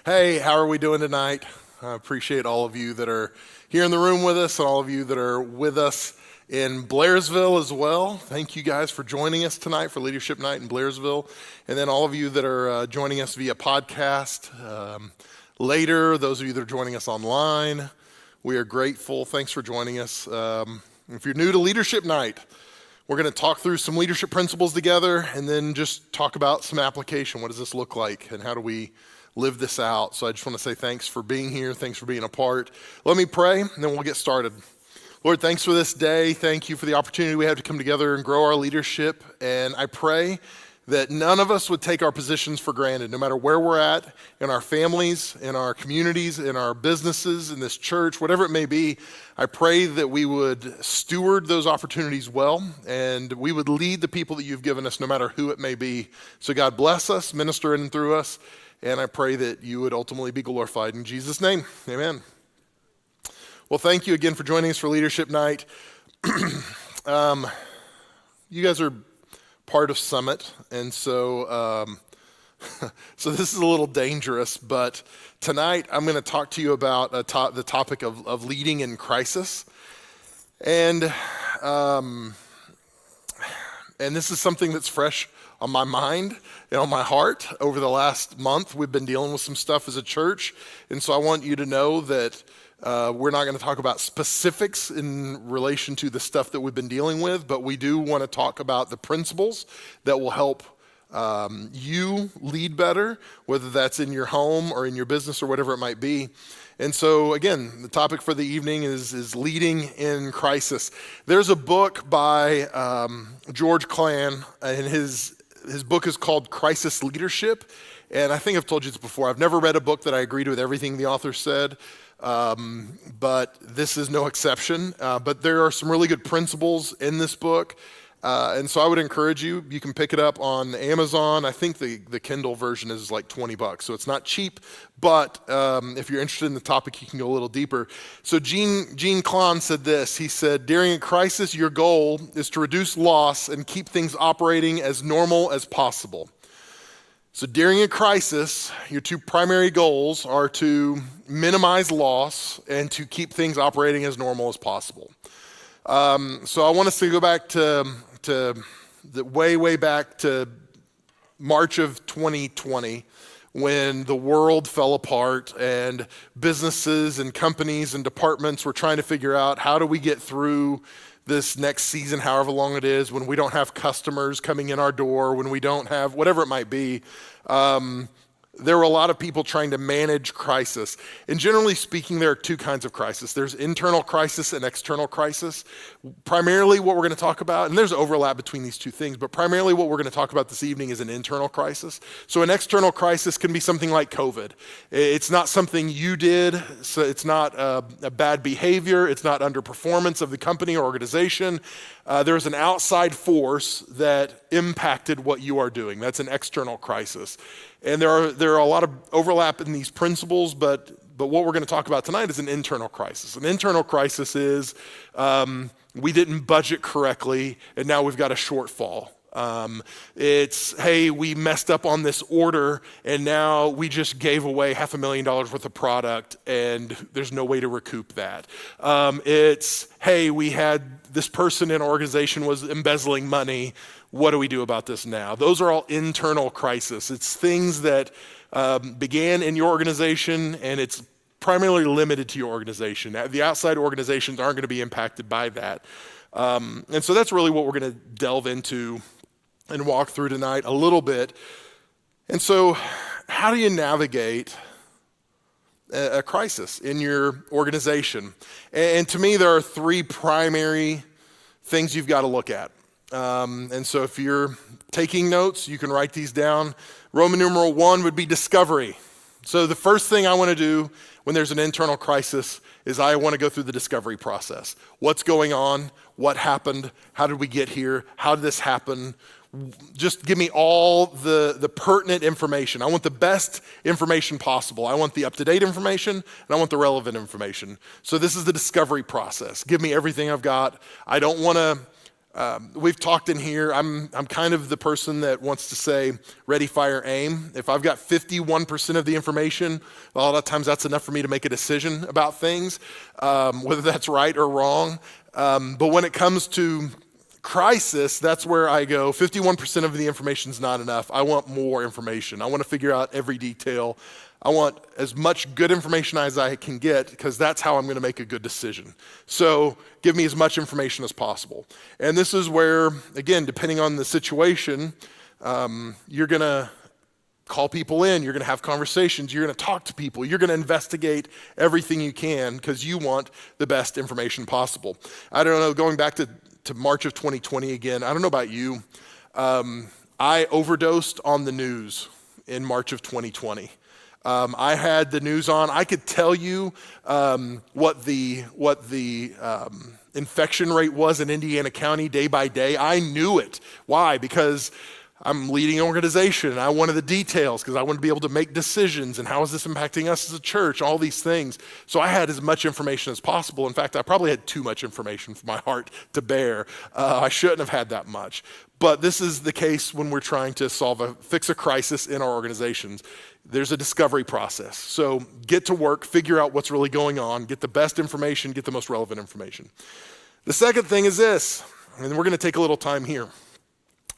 Hey, how are we doing tonight? I appreciate all of you that are here in the room with us and all of you that are with us in Blairsville as well. Thank you guys for joining us tonight for Leadership Night in Blairsville. And then all of you that are joining us via podcast later, those of you that are joining us online, we are grateful. Thanks for joining us. If you're new to Leadership Night, we're going to talk through some leadership principles together and then just talk about some application. What does this look like and how do we live this out? So I just want to say thanks for being here. Thanks for being a part. Let me pray and then we'll get started. Lord, thanks for this day. Thank you for the opportunity we have to come together and grow our leadership. And I pray that none of us would take our positions for granted, no matter where we're at, in our families, in our communities, in our businesses, in this church, whatever it may be. I pray that we would steward those opportunities well, and we would lead the people that you've given us, no matter who it may be. So God bless us, minister in and through us, and I pray that you would ultimately be glorified. In Jesus' name, amen. Well, thank you again for joining us for Leadership Night. You guys are part of Summit, and so so this is a little dangerous, but tonight I'm going to talk to you about the topic of leading in crisis, and this is something that's fresh on my mind and on my heart. Over the last month, we've been dealing with some stuff as a church, and so I want you to know that we're not going to talk about specifics in relation to the stuff that we've been dealing with, but we do want to talk about the principles that will help you lead better, whether that's in your home or in your business or whatever it might be. And so, again, the topic for the evening is leading in crisis. There's a book by George Clan, and his book is called Crisis Leadership. And I think I've told you this before. I've never read a book that I agreed with everything the author said. But this is no exception. But there are some really good principles in this book. And so I would encourage you can pick it up on Amazon. I think the Kindle version is like $20, so it's not cheap. But if you're interested in the topic, you can go a little deeper. So Gene Klon said this. He said, during a crisis, your goal is to reduce loss and keep things operating as normal as possible. So during a crisis, your two primary goals are to minimize loss and to keep things operating as normal as possible. So I want us to go back to the way back to March of 2020, when the world fell apart and businesses and companies and departments were trying to figure out how do we get through this next season, however long it is, when we don't have customers coming in our door, when we don't have whatever it might be. There were a lot of people trying to manage crisis. And generally speaking, there are two kinds of crisis. There's internal crisis and external crisis. Primarily what we're going to talk about, and there's overlap between these two things, but primarily what we're going to talk about this evening is an internal crisis. So an external crisis can be something like COVID. It's not something you did, so it's not a bad behavior, it's not underperformance of the company or organization. There's an outside force that impacted what you are doing. That's an external crisis. And there are a lot of overlap in these principles, but what we're going to talk about tonight is an internal crisis. An internal crisis is we didn't budget correctly, and now we've got a shortfall. It's, hey, we messed up on this order, and now we just gave away $500,000 worth of product, and there's no way to recoup that. It's, hey, we had this person in our organization was embezzling money. What do we do about this now? Those are all internal crises. It's things that began in your organization, and it's primarily limited to your organization. The outside organizations aren't going to be impacted by that. And so that's really what we're going to delve into and walk through tonight a little bit. And so how do you navigate a crisis in your organization? And to me, there are three primary things you've got to look at. And so if you're taking notes, you can write these down. Roman numeral 1 would be discovery. So the first thing I want to do when there's an internal crisis is I want to go through the discovery process. What's going on? What happened? How did we get here? How did this happen? Just give me all the pertinent information. I want the best information possible. I want the up-to-date information, and I want the relevant information. So this is the discovery process. Give me everything I've got. I don't want to We've talked in here. I'm kind of the person that wants to say, ready, fire, aim. If I've got 51% of the information, a lot of times that's enough for me to make a decision about things, whether that's right or wrong. But when it comes to crisis, that's where I go, 51% of the information is not enough. I want more information. I want to figure out every detail. I want as much good information as I can get because that's how I'm going to make a good decision. So give me as much information as possible. And this is where, again, depending on the situation, you're going to call people in, you're going to have conversations, you're going to talk to people, you're going to investigate everything you can because you want the best information possible. I don't know, going back to March of 2020 again, I don't know about you, I overdosed on the news in March of 2020. I had the news on. I could tell you what the infection rate was in Indiana County day by day. I knew it. Why? Because I'm leading an organization and I wanted the details because I wanted to be able to make decisions and how is this impacting us as a church, all these things. So I had as much information as possible. In fact, I probably had too much information for my heart to bear. I shouldn't have had that much. But this is the case when we're trying to fix a crisis in our organizations. There's a discovery process. So get to work, figure out what's really going on, get the best information, get the most relevant information. The second thing is this, and we're going to take a little time here.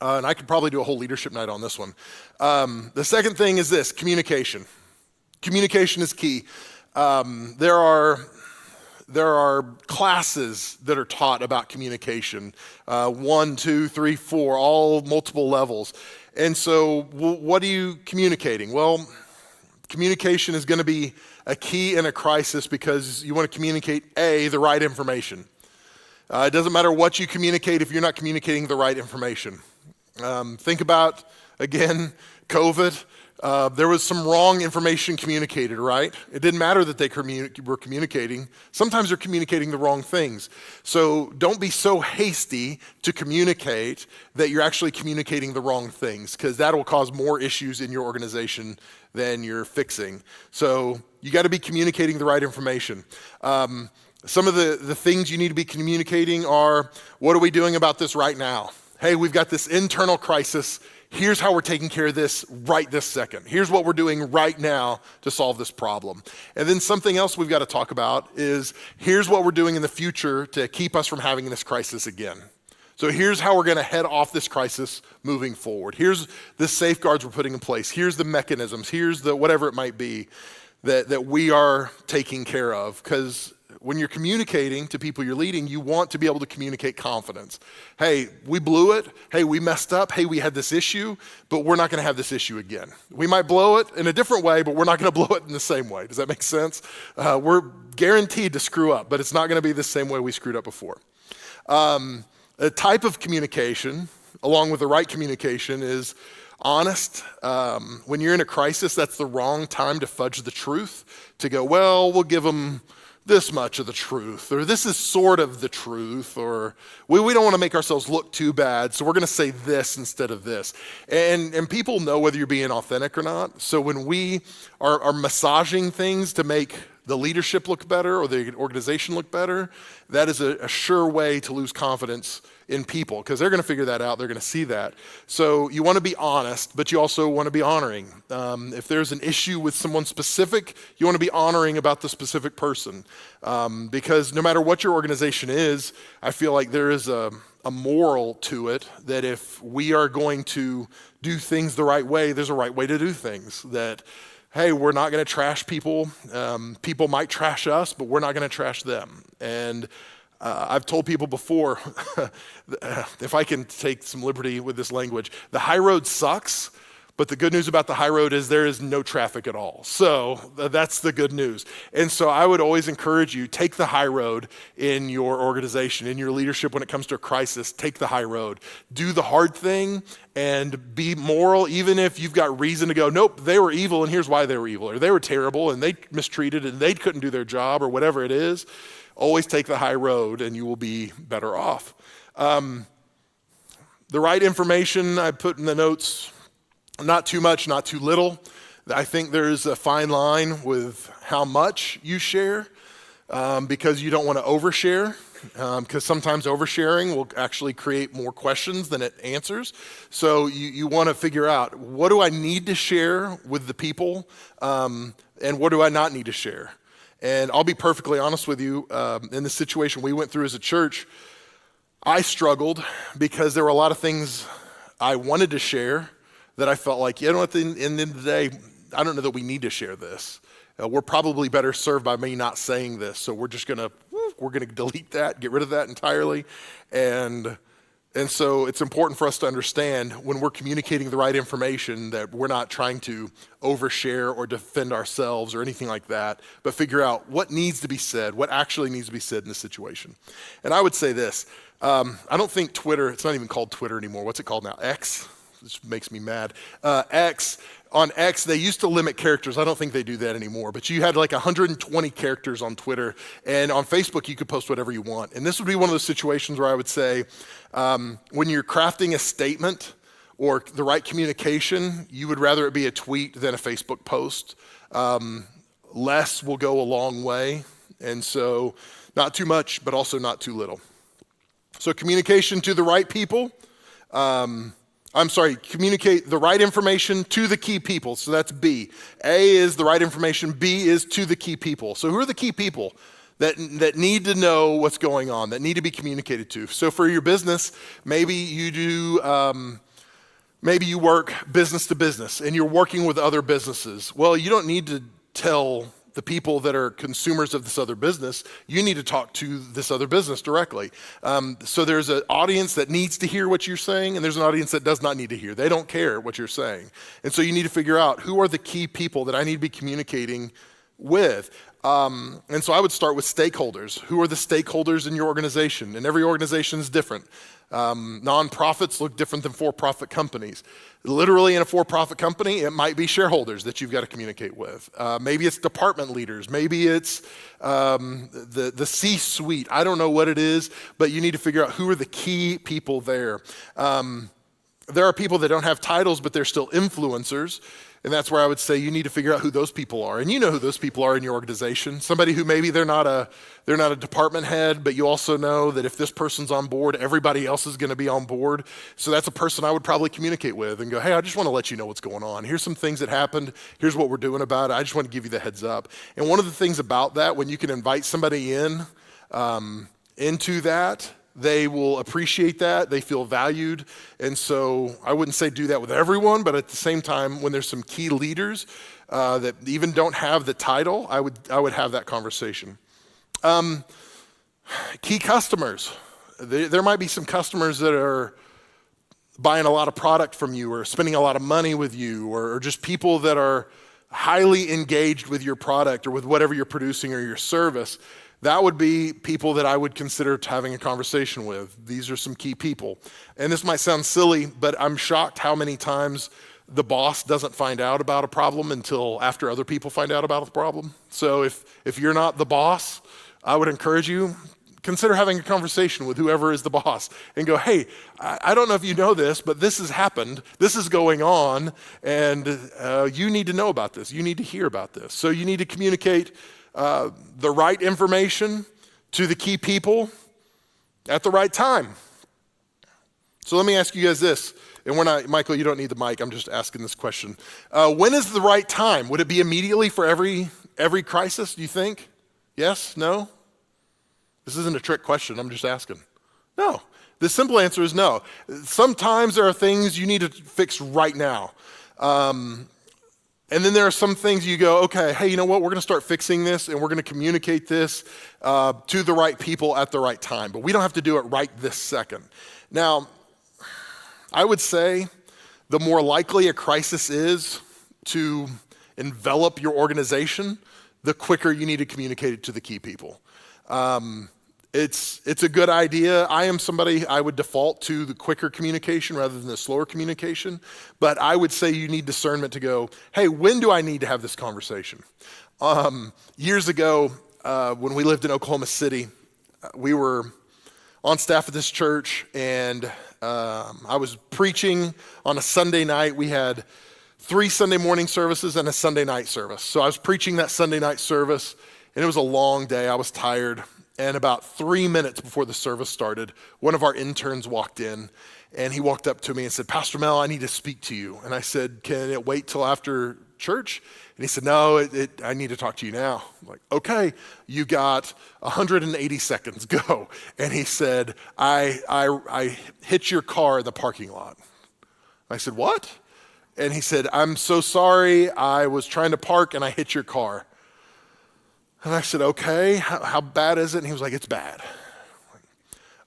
And I could probably do a whole leadership night on this one. The second thing is this, communication. Communication is key. There are classes that are taught about communication, 1, 2, 3, 4, all multiple levels. And so what are you communicating? Well, communication is going to be a key in a crisis because you want to communicate, the right information. It doesn't matter what you communicate if you're not communicating the right information. Think about, again, COVID. There was some wrong information communicated, right? It didn't matter that they were communicating. Sometimes they're communicating the wrong things. So don't be so hasty to communicate that you're actually communicating the wrong things because that will cause more issues in your organization than you're fixing. So you got to be communicating the right information. Some of the things you need to be communicating are, what are we doing about this right now? Hey, we've got this internal crisis. Here's how we're taking care of this right this second. Here's what we're doing right now to solve this problem. And then something else we've got to talk about is here's what we're doing in the future to keep us from having this crisis again. So here's how we're going to head off this crisis moving forward. Here's the safeguards we're putting in place. Here's the mechanisms. Here's the whatever it might be that we are taking care of. Because when you're communicating to people you're leading, you want to be able to communicate confidence. Hey, we blew it. Hey, we messed up. Hey, we had this issue, but we're not going to have this issue again. We might blow it in a different way, but we're not going to blow it in the same way. Does that make sense? We're guaranteed to screw up, but it's not going to be the same way we screwed up before. A type of communication, along with the right communication, is honest. When you're in a crisis, that's the wrong time to fudge the truth, to go, well, we'll give them this much of the truth, or this is sort of the truth, or we don't want to make ourselves look too bad, so we're going to say this instead of this. And people know whether you're being authentic or not. So when we are massaging things to make the leadership look better or the organization look better, that is a sure way to lose confidence in people because they're going to figure that out. They're going to see that. So you want to be honest, but you also want to be honoring. If there's an issue with someone specific, you want to be honoring about the specific person because no matter what your organization is, I feel like there is a moral to it that if we are going to do things the right way, there's a right way to do things. That hey, we're not going to trash people. People might trash us, but we're not going to trash them. And I've told people before, if I can take some liberty with this language, the high road sucks, but the good news about the high road is there is no traffic at all. So that's the good news. And so I would always encourage you, take the high road in your organization, in your leadership when it comes to a crisis, take the high road. Do the hard thing and be moral, even if you've got reason to go, nope, they were evil and here's why they were evil, or they were terrible and they mistreated and they couldn't do their job or whatever it is. Always take the high road and you will be better off. The right information I put in the notes, not too much, not too little. I think there's a fine line with how much you share because you don't want to overshare. because sometimes oversharing will actually create more questions than it answers. So you want to figure out, what do I need to share with the people, and what do I not need to share? And I'll be perfectly honest with you, in the situation we went through as a church, I struggled because there were a lot of things I wanted to share that I felt like, at the end of the day, I don't know that we need to share this. We're probably better served by me not saying this, so we're gonna delete that, get rid of that entirely. And so it's important for us to understand when we're communicating the right information that we're not trying to overshare or defend ourselves or anything like that, but figure out what needs to be said, what actually needs to be said in this situation. And I would say this, I don't think Twitter, it's not even called Twitter anymore. What's it called now? X? This makes me mad. On X, they used to limit characters. I don't think they do that anymore, but you had like 120 characters on Twitter, and on Facebook, you could post whatever you want. And this would be one of those situations where I would say, when you're crafting a statement or the right communication, you would rather it be a tweet than a Facebook post. Less will go a long way, and so not too much, but also not too little. So communication to the right people. Communicate the right information to the key people. So that's B. A is the right information. B is to the key people. So who are the key people that need to know what's going on, that need to be communicated to? So for your business, maybe you do, maybe you work business to business and you're working with other businesses. Well, you don't need to tell the people that are consumers of this other business, you need to talk to this other business directly. So there's an audience that needs to hear what you're saying, and there's an audience that does not need to hear. They don't care what you're saying. And so you need to figure out, who are the key people that I need to be communicating with? And so I would start with stakeholders. Who are the stakeholders in your organization? And every organization is different. Nonprofits look different than for-profit companies. Literally in a for-profit company, it might be shareholders that you've got to communicate with. Maybe it's department leaders. Maybe it's the C-suite. I don't know what it is, but you need to figure out who are the key people there. There are people that don't have titles, but they're still influencers. And that's where I would say you need to figure out who those people are. And you know who those people are in your organization. Somebody who maybe they're not a department head, but you also know that if this person's on board, everybody else is going to be on board. So that's a person I would probably communicate with and go, hey, I just want to let you know what's going on. Here's some things that happened. Here's what we're doing about it. I just want to give you the heads up. And one of the things about that, when you can invite somebody into that, they will appreciate that. They feel valued. And so I wouldn't say do that with everyone, but at the same time, when there's some key leaders that even don't have the title, I would have that conversation. Key customers. There might be some customers that are buying a lot of product from you or spending a lot of money with you, or just people that are highly engaged with your product or with whatever you're producing or your service. That would be people that I would consider having a conversation with. These are some key people. And this might sound silly, but I'm shocked how many times the boss doesn't find out about a problem until after other people find out about the problem. So if you're not the boss, I would encourage you, consider having a conversation with whoever is the boss and go, hey, I don't know if you know this, but this has happened. This is going on, and you need to know about this. You need to hear about this. So you need to communicate the right information to the key people at the right time. So let me ask you guys this, and Michael, you don't need the mic, I'm just asking this question. When is the right time? Would it be immediately for every crisis, do you think? Yes? No? This isn't a trick question, I'm just asking. No. The simple answer is no. Sometimes there are things you need to fix right now. And then there are some things you go, okay, hey, you know what? We're going to start fixing this, and we're going to communicate this to the right people at the right time. But we don't have to do it right this second. Now, I would say the more likely a crisis is to envelop your organization, the quicker you need to communicate it to the key people. It's a good idea. I am somebody, I would default to the quicker communication rather than the slower communication. But I would say you need discernment to go, hey, when do I need to have this conversation? Years ago, when we lived in Oklahoma City, we were on staff at this church, and I was preaching on a Sunday night. We had 3 Sunday morning services and a Sunday night service. So I was preaching that Sunday night service, and it was a long day. I was tired. And about 3 minutes before the service started, one of our interns walked in, and he walked up to me and said, Pastor Mel, I need to speak to you. And I said, can it wait till after church? And he said, no, I need to talk to you now. I'm like, okay, you got 180 seconds, go. And he said, I hit your car in the parking lot. I said, what? And he said, I'm so sorry, I was trying to park and I hit your car. And I said, okay, how bad is it? And he was like, it's bad.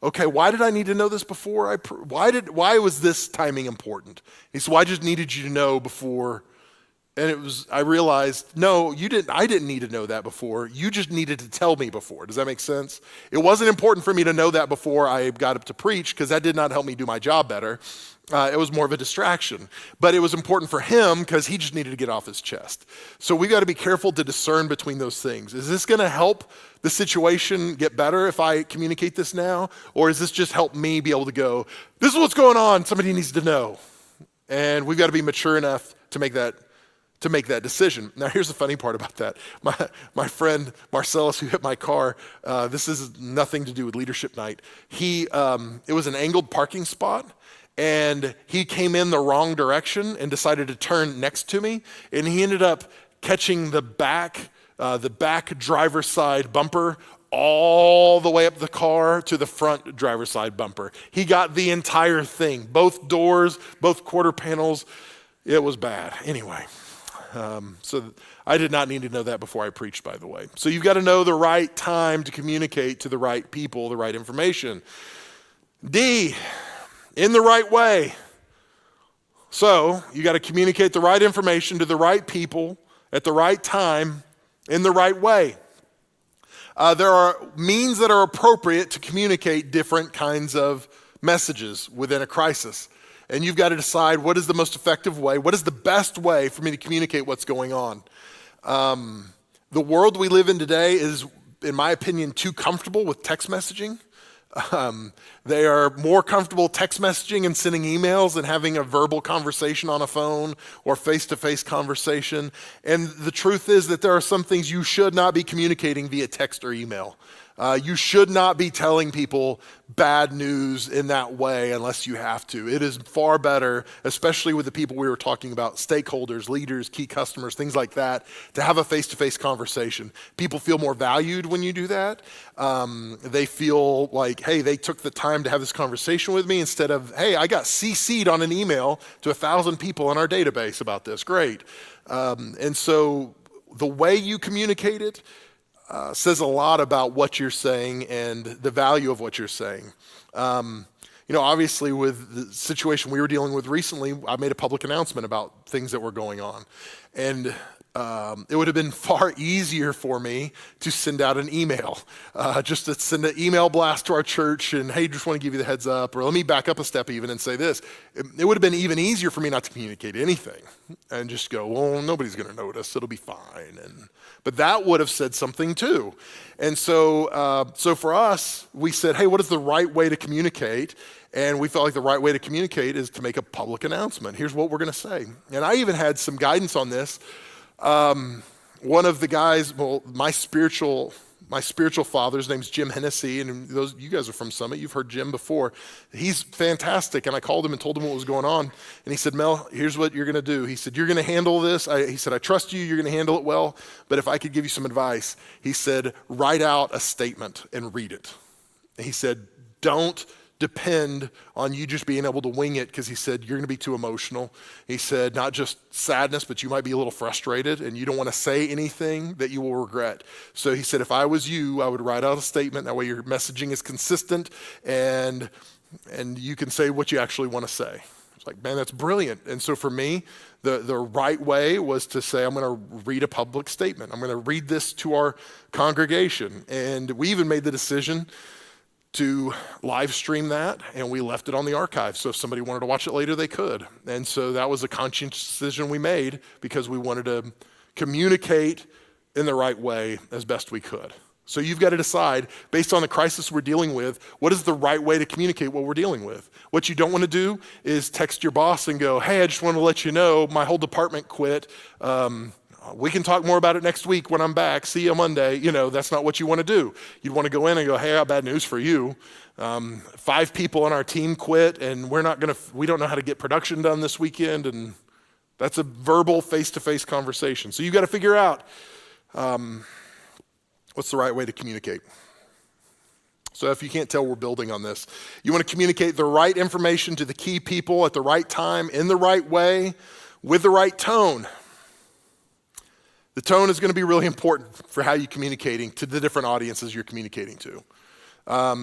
Okay, why did I need to know this before? Why was this timing important? He said, well, I just needed you to know before. And I realized, no, I didn't need to know that before. You just needed to tell me before. Does that make sense? It wasn't important for me to know that before I got up to preach, because that did not help me do my job better. It was more of a distraction. But it was important for him because he just needed to get off his chest. So we got to be careful to discern between those things. Is this going to help the situation get better if I communicate this now? Or is this just help me be able to go, this is what's going on, somebody needs to know? And we've got to be mature enough to make that decision. Now, here's the funny part about that. My friend Marcellus, who hit my car, this is nothing to do with leadership night. It was an angled parking spot, and he came in the wrong direction and decided to turn next to me, and he ended up catching the back driver's side bumper all the way up the car to the front driver's side bumper. He got the entire thing, both doors, both quarter panels. It was bad. Anyway. So I did not need to know that before I preached, by the way. So you've got to know the right time to communicate to the right people, the right information. D, in the right way. So you got to communicate the right information to the right people at the right time in the right way. There are means that are appropriate to communicate different kinds of messages within a crisis. And you've got to decide what is the most effective way, what is the best way for me to communicate what's going on. The world we live in today is, in my opinion, too comfortable with text messaging. They are more comfortable text messaging and sending emails than having a verbal conversation on a phone or face-to-face conversation. And the truth is that there are some things you should not be communicating via text or email. You should not be telling people bad news in that way unless you have to. It is far better, especially with the people we were talking about, stakeholders, leaders, key customers, things like that, to have a face-to-face conversation. People feel more valued when you do that. They feel like, hey, they took the time to have this conversation with me instead of, hey, I got CC'd on an email to 1,000 people in our database about this. Great. And so the way you communicate it says a lot about what you're saying and the value of what you're saying. Obviously with the situation we were dealing with recently, I made a public announcement about things that were going on. And it would have been far easier for me to send out an email, just to send an email blast to our church and, hey, just want to give you the heads up, or let me back up a step even and say this. It would have been even easier for me not to communicate anything and just go, well, nobody's going to notice, it'll be fine. But that would have said something too. And so for us, we said, hey, what is the right way to communicate? And we felt like the right way to communicate is to make a public announcement. Here's what we're going to say. And I even had some guidance on this. One of the guys, my spiritual father's name's Jim Hennessy, and you guys are from Summit, you've heard Jim before. He's fantastic, and I called him and told him what was going on, and he said, Mel, here's what you're gonna do. He said, you're gonna handle this. He said, I trust you, you're gonna handle it well, but if I could give you some advice, he said, write out a statement and read it. And he said, don't depend on you just being able to wing it, because he said, you're gonna be too emotional. He said, not just sadness, but you might be a little frustrated and you don't wanna say anything that you will regret. So he said, if I was you, I would write out a statement. That way your messaging is consistent and you can say what you actually wanna say. It's like, man, that's brilliant. And so for me, the right way was to say, I'm gonna read a public statement. I'm gonna read this to our congregation. And we even made the decision to live stream that, and we left it on the archive. So if somebody wanted to watch it later, they could. And so that was a conscious decision we made because we wanted to communicate in the right way as best we could. So you've got to decide, based on the crisis we're dealing with, what is the right way to communicate what we're dealing with? What you don't want to do is text your boss and go, hey, I just want to let you know my whole department quit. We can talk more about it next week when I'm back. See you Monday. That's not what you want to do. You'd want to go in and go, hey, I have bad news for you. 5 people on our team quit, and we don't know how to get production done this weekend. And that's a verbal face-to-face conversation. So you got to figure out what's the right way to communicate. So if you can't tell, we're building on this. You want to communicate the right information to the key people at the right time, in the right way, with the right tone. The tone is going to be really important for how you're communicating to the different audiences you're communicating to.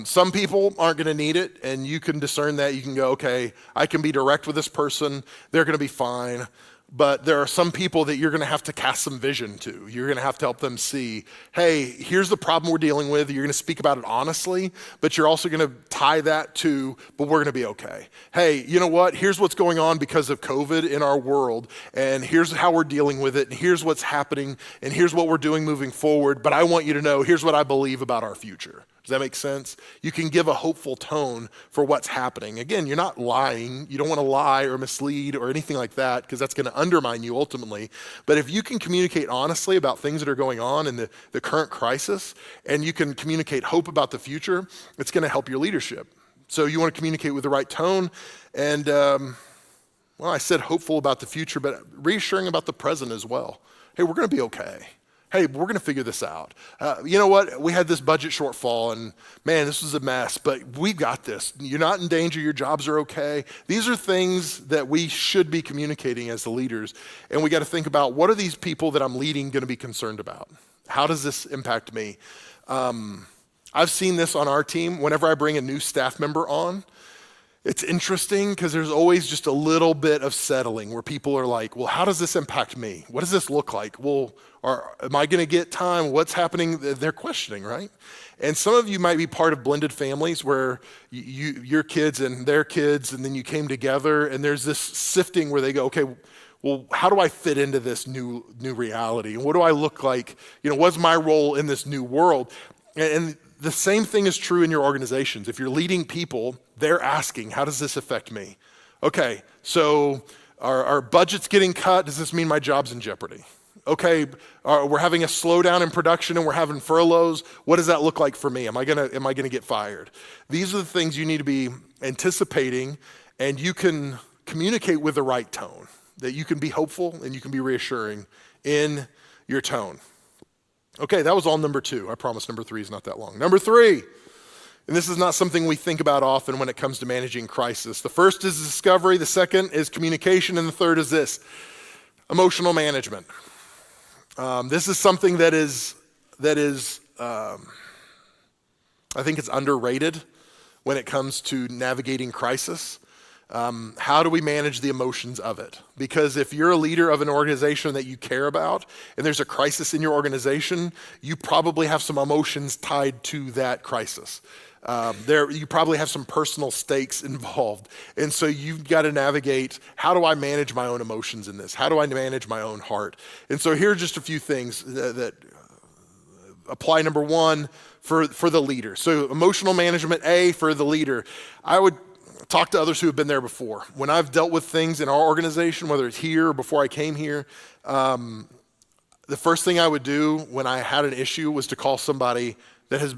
Some people aren't going to need it, and you can discern that. You can go, okay, I can be direct with this person. They're going to be fine. But there are some people that you're going to have to cast some vision to. You're going to have to help them see, hey, here's the problem we're dealing with. You're going to speak about it honestly, but you're also going to tie that to, but we're going to be okay. Hey, you know what? Here's what's going on because of COVID in our world, and here's how we're dealing with it, and here's what's happening, and here's what we're doing moving forward. But I want you to know, here's what I believe about our future. Does that make sense? You can give a hopeful tone for what's happening. Again, you're not lying. You don't want to lie or mislead or anything like that, because that's going to undermine you ultimately. But if you can communicate honestly about things that are going on in the current crisis, and you can communicate hope about the future, it's going to help your leadership. So you want to communicate with the right tone. And, I said hopeful about the future, but reassuring about the present as well. Hey, we're going to be okay. Hey, we're going to figure this out. You know what? We had this budget shortfall, and man, this was a mess, but we've got this. You're not in danger. Your jobs are okay. These are things that we should be communicating as the leaders, and we got to think about, what are these people that I'm leading going to be concerned about? How does this impact me? I've seen this on our team. Whenever I bring a new staff member on, it's interesting because there's always just a little bit of settling where people are like, well, how does this impact me? What does this look like? Well, am I going to get time? What's happening? They're questioning, right? And some of you might be part of blended families where your kids and their kids, and then you came together, and there's this sifting where they go, okay, well, how do I fit into this new reality? And what do I look like? What's my role in this new world? And the same thing is true in your organizations. If you're leading people, they're asking, how does this affect me? Okay, so our budget's getting cut. Does this mean my job's in jeopardy? Okay, we're having a slowdown in production and we're having furloughs. What does that look like for me? Am I gonna get fired? These are the things you need to be anticipating, and you can communicate with the right tone, that you can be hopeful and you can be reassuring in your tone. Okay, that was all number 2. I promise number 3 is not that long. Number 3, and this is not something we think about often when it comes to managing crisis. The first is discovery, the second is communication, and the third is this, emotional management. This is something that is I think it's underrated when it comes to navigating crisis. How do we manage the emotions of it? Because if you're a leader of an organization that you care about, and there's a crisis in your organization, you probably have some emotions tied to that crisis. You probably have some personal stakes involved. And so you've got to navigate, how do I manage my own emotions in this? How do I manage my own heart? And so here are just a few things that apply. Number 1, for the leader. So emotional management, A, for the leader. I would talk to others who have been there before. When I've dealt with things in our organization, whether it's here or before I came here, the first thing I would do when I had an issue was to call somebody that has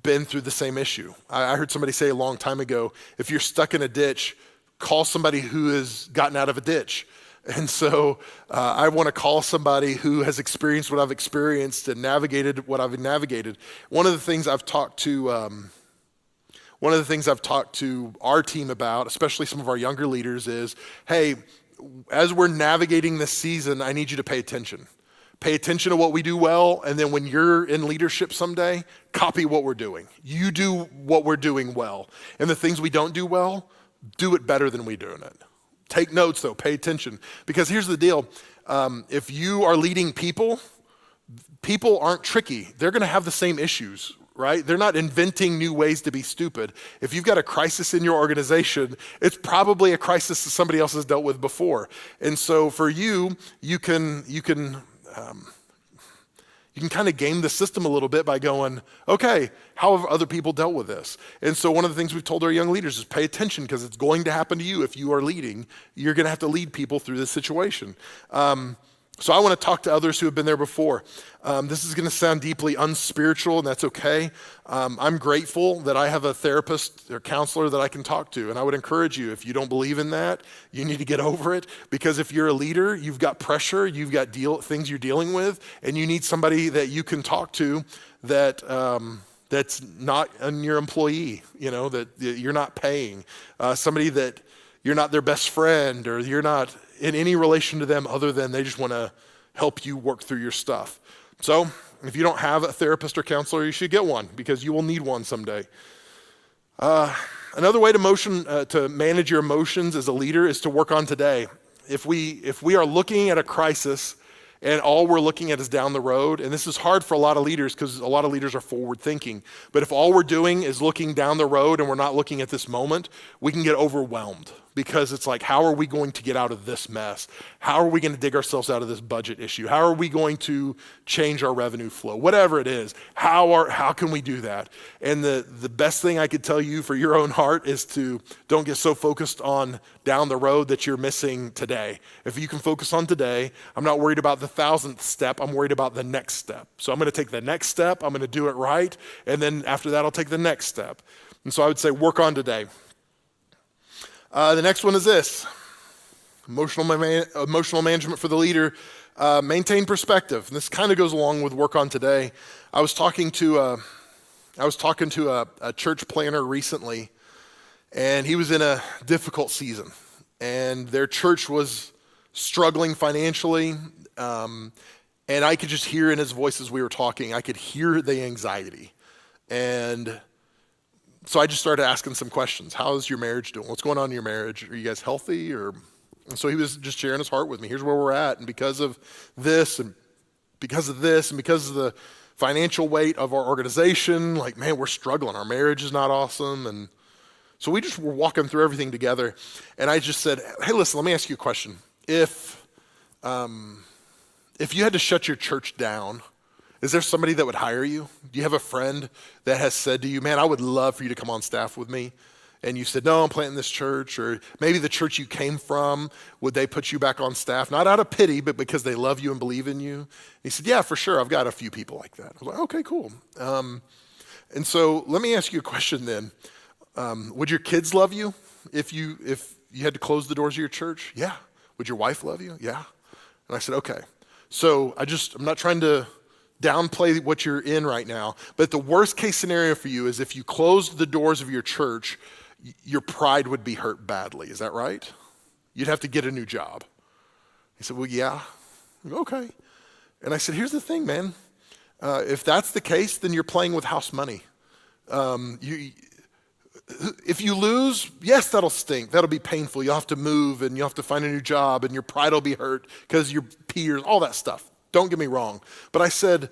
been through the same issue. I heard somebody say a long time ago, if you're stuck in a ditch, call somebody who has gotten out of a ditch. And so I want to call somebody who has experienced what I've experienced and navigated what I've navigated. One of the things I've talked to our team about, especially some of our younger leaders, is, hey, as we're navigating this season, I need you to pay attention. Pay attention to what we do well, and then when you're in leadership someday, copy what we're doing. You do what we're doing well. And the things we don't do well, do it better than we're doing it. Take notes though, pay attention. Because here's the deal, if you are leading people aren't tricky. They're gonna have the same issues, right? They're not inventing new ways to be stupid. If you've got a crisis in your organization, it's probably a crisis that somebody else has dealt with before. And so for you can kind of game the system a little bit by going, okay, how have other people dealt with this? And so one of the things we've told our young leaders is pay attention, because it's going to happen to you if you are leading. You're going to have to lead people through this situation. So I want to talk to others who have been there before. This is going to sound deeply unspiritual, and that's okay. I'm grateful that I have a therapist or counselor that I can talk to, and I would encourage you, if you don't believe in that, you need to get over it, because if you're a leader, you've got pressure, you've got things you're dealing with, and you need somebody that you can talk to that that's not your employee, that you're not paying, somebody that you're not their best friend, or you're not in any relation to them other than they just want to help you work through your stuff. So if you don't have a therapist or counselor, you should get one, because you will need one someday. Another way to manage your emotions as a leader is to work on today. If we are looking at a crisis and all we're looking at is down the road, and this is hard for a lot of leaders because a lot of leaders are forward thinking, but if all we're doing is looking down the road and we're not looking at this moment, we can get overwhelmed, because it's like, how are we going to get out of this mess? How are we going to dig ourselves out of this budget issue? How are we going to change our revenue flow? Whatever it is, how can we do that? And the best thing I could tell you for your own heart is to don't get so focused on down the road that you're missing today. If you can focus on today, I'm not worried about the 1,000th step, I'm worried about the next step. So I'm going to take the next step, I'm going to do it right, and then after that I'll take the next step. And so I would say work on today. The next one is this: emotional management for the leader. Maintain perspective. And this kind of goes along with work on today. I was talking to a church planner recently, and he was in a difficult season, and their church was struggling financially, and I could just hear in his voice as we were talking, I could hear the anxiety. And so I just started asking some questions. How's your marriage doing? What's going on in your marriage? Are you guys healthy? And so he was just sharing his heart with me. Here's where we're at. And because of this, and because of this, and because of the financial weight of our organization, like, man, we're struggling. Our marriage is not awesome. And so we just were walking through everything together. And I just said, hey, listen, let me ask you a question. If you had to shut your church down, is there somebody that would hire you? Do you have a friend that has said to you, man, I would love for you to come on staff with me? And you said, no, I'm planting this church. Or maybe the church you came from, would they put you back on staff? Not out of pity, but because they love you and believe in you. And he said, yeah, for sure. I've got a few people like that. I was like, okay, cool. And so let me ask you a question then. Would your kids love you if you had to close the doors of your church? Yeah. Would your wife love you? Yeah. And I said, okay. So I'm not trying to downplay what you're in right now, but the worst case scenario for you is if you closed the doors of your church, your pride would be hurt badly. Is that right? You'd have to get a new job. He said, well, yeah. Okay. And I said, here's the thing, man. If that's the case, then you're playing with house money. If you lose, yes, that'll stink. That'll be painful. You'll have to move and you'll have to find a new job and your pride will be hurt because your peers, all that stuff. Don't get me wrong. But I said,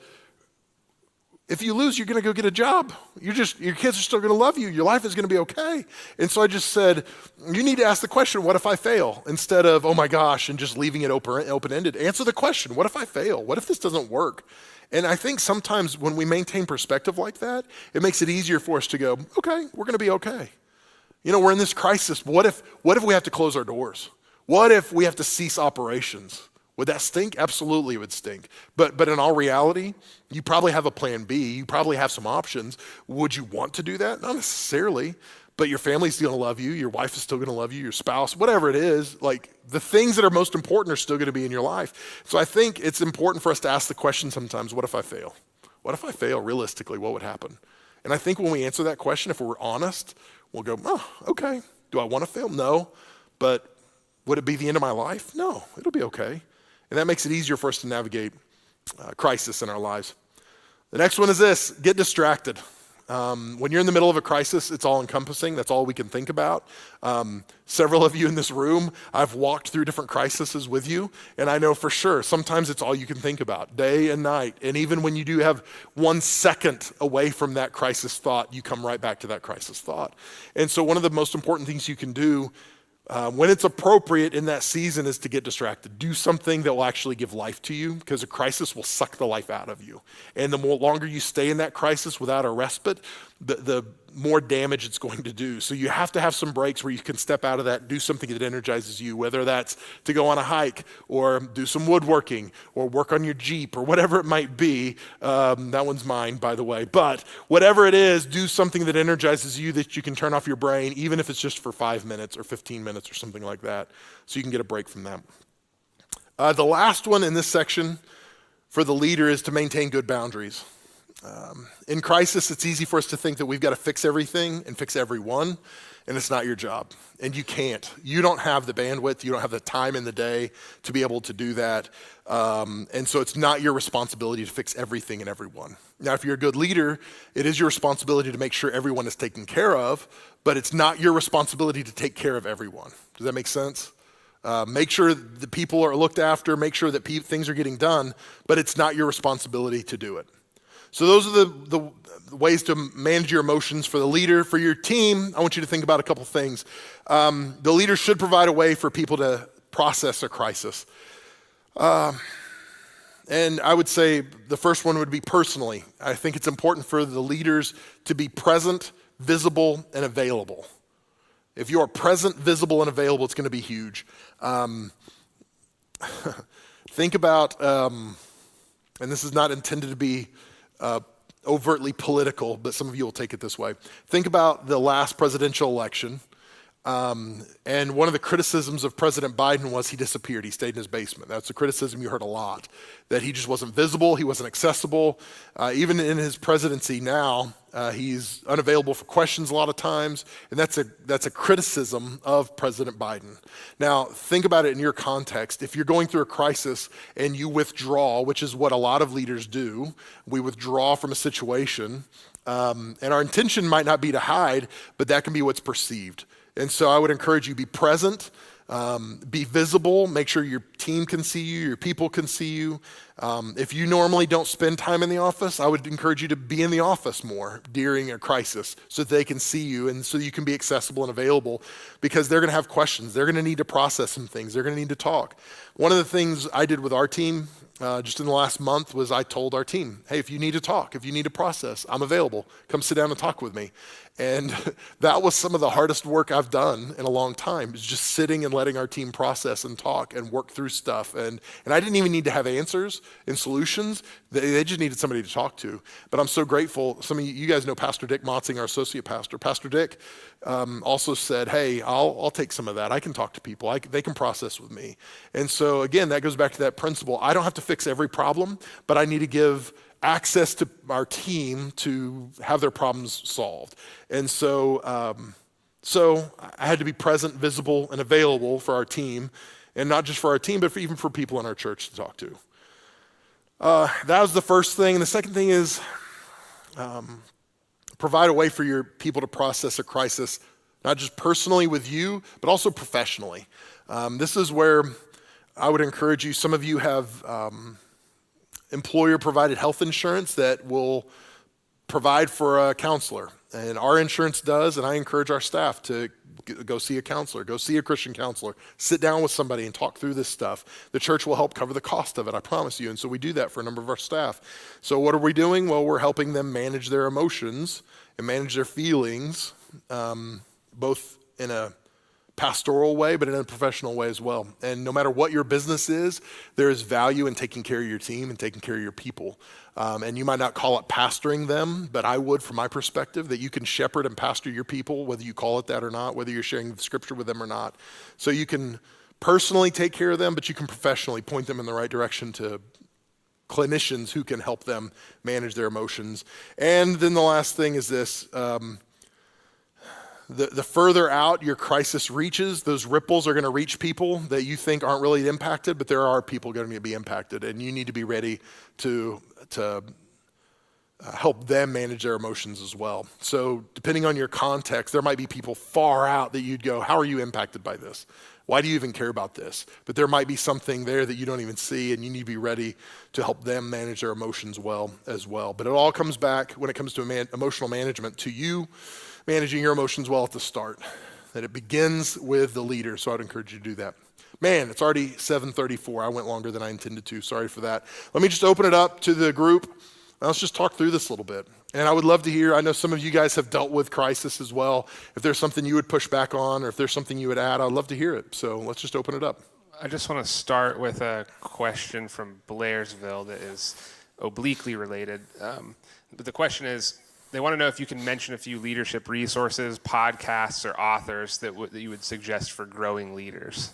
if you lose, you're going to go get a job. Your kids are still going to love you. Your life is going to be okay. And so I just said, you need to ask the question, what if I fail? Instead of, oh my gosh, and just leaving it open-ended. Answer the question, what if I fail? What if this doesn't work? And I think sometimes when we maintain perspective like that, it makes it easier for us to go, okay, we're going to be okay. We're in this crisis. What if we have to close our doors? What if we have to cease operations? Would that stink? Absolutely it would stink. But in all reality, you probably have a plan B. You probably have some options. Would you want to do that? Not necessarily, but your family's still going to love you. Your wife is still going to love you. Your spouse, whatever it is, like the things that are most important are still going to be in your life. So I think it's important for us to ask the question sometimes, what if I fail? What if I fail realistically? What would happen? And I think when we answer that question, if we're honest, we'll go, oh, okay. Do I want to fail? No. But would it be the end of my life? No, it'll be okay. And that makes it easier for us to navigate crisis in our lives. The next one is this: get distracted. When you're in the middle of a crisis, it's all encompassing. That's all we can think about. Several of you in this room, I've walked through different crises with you, and I know for sure sometimes it's all you can think about, day and night. And even when you do have 1 second away from that crisis thought, you come right back to that crisis thought. And so one of the most important things you can do When it's appropriate in that season is to get distracted. Do something that will actually give life to you, because a crisis will suck the life out of you. And the longer you stay in that crisis without a respite, the more damage it's going to do. So you have to have some breaks where you can step out of that, do something that energizes you, whether that's to go on a hike or do some woodworking or work on your Jeep or whatever it might be. That one's mine, by the way. But whatever it is, do something that energizes you, that you can turn off your brain, even if it's just for 5 minutes or 15 minutes or something like that, so you can get a break from that. The last one in this section for the leader is to maintain good boundaries. In crisis, it's easy for us to think that we've got to fix everything and fix everyone, and it's not your job. And you can't. You don't have the bandwidth, you don't have the time in the day to be able to do that. And so it's not your responsibility to fix everything and everyone. Now, if you're a good leader, it is your responsibility to make sure everyone is taken care of, but it's not your responsibility to take care of everyone. Does that make sense? Make sure the people are looked after, make sure that things are getting done, but it's not your responsibility to do it. So those are the ways to manage your emotions for the leader. For your team, I want you to think about a couple things. The leader should provide a way for people to process a crisis. And I would say the first one would be personally. I think it's important for the leaders to be present, visible, and available. If you are present, visible, and available, it's going to be huge. Think about, and this is not intended to be overtly political, but some of you will take it this way. Think about the last presidential election. And one of the criticisms of President Biden was he disappeared. He stayed in his basement. That's a criticism you heard a lot, that he just wasn't visible, he wasn't accessible. Even in his presidency now, he's unavailable for questions a lot of times, and that's a criticism of President Biden. Now, think about it in your context. If you're going through a crisis and you withdraw, which is what a lot of leaders do, we withdraw from a situation, and our intention might not be to hide, but that can be what's perceived. And so I would encourage you, be present, be visible, make sure your team can see you, your people can see you. If you normally don't spend time in the office, I would encourage you to be in the office more during a crisis so that they can see you and so you can be accessible and available, because they're going to have questions. They're going to need to process some things. They're going to need to talk. One of the things I did with our team just in the last month was I told our team, hey, if you need to talk, if you need to process, I'm available. Come sit down and talk with me. And that was some of the hardest work I've done in a long time, is just sitting and letting our team process and talk and work through stuff. And I didn't even need to have answers and solutions. They just needed somebody to talk to. But I'm so grateful. Some of you guys know Pastor Dick Motzing, our associate pastor. Pastor Dick also said, hey, I'll take some of that. I can talk to people. They can process with me. And so again, that goes back to that principle. I don't have to fix every problem, but I need to give access to our team to have their problems solved. And so I had to be present, visible, and available for our team, and not just for our team, but even for people in our church to talk to. That was the first thing. And the second thing is provide a way for your people to process a crisis, not just personally with you, but also professionally. This is where I would encourage you. Some of you have employer-provided health insurance that will provide for a counselor. And our insurance does, and I encourage our staff to go see a counselor, go see a Christian counselor, sit down with somebody and talk through this stuff. The church will help cover the cost of it, I promise you. And so we do that for a number of our staff. So what are we doing? Well, we're helping them manage their emotions and manage their feelings, both in a pastoral way, but in a professional way as well. And no matter what your business is, there is value in taking care of your team and taking care of your people. And you might not call it pastoring them, but I would, from my perspective, that you can shepherd and pastor your people, whether you call it that or not, whether you're sharing the scripture with them or not. So you can personally take care of them, but you can professionally point them in the right direction to clinicians who can help them manage their emotions. And then the last thing is this. The further out your crisis reaches, those ripples are going to reach people that you think aren't really impacted, but there are people going to be impacted, and you need to be ready to help them manage their emotions as well. So depending on your context, there might be people far out that you'd go, how are you impacted by this? Why do you even care about this? But there might be something there that you don't even see, and you need to be ready to help them manage their emotions well as well. But it all comes back, when it comes to emotional management, to you managing your emotions well at the start. that it begins with the leader. So I'd encourage you to do that. Man, it's already 7:34. I went longer than I intended to. Sorry for that. Let me just open it up to the group. Let's just talk through this a little bit. And I would love to hear, I know some of you guys have dealt with crisis as well. If there's something you would push back on, or if there's something you would add, I'd love to hear it. So let's just open it up. I just want to start with a question from Blairsville that is obliquely related. But the question is, they want to know if you can mention a few leadership resources, podcasts, or authors that you would suggest for growing leaders.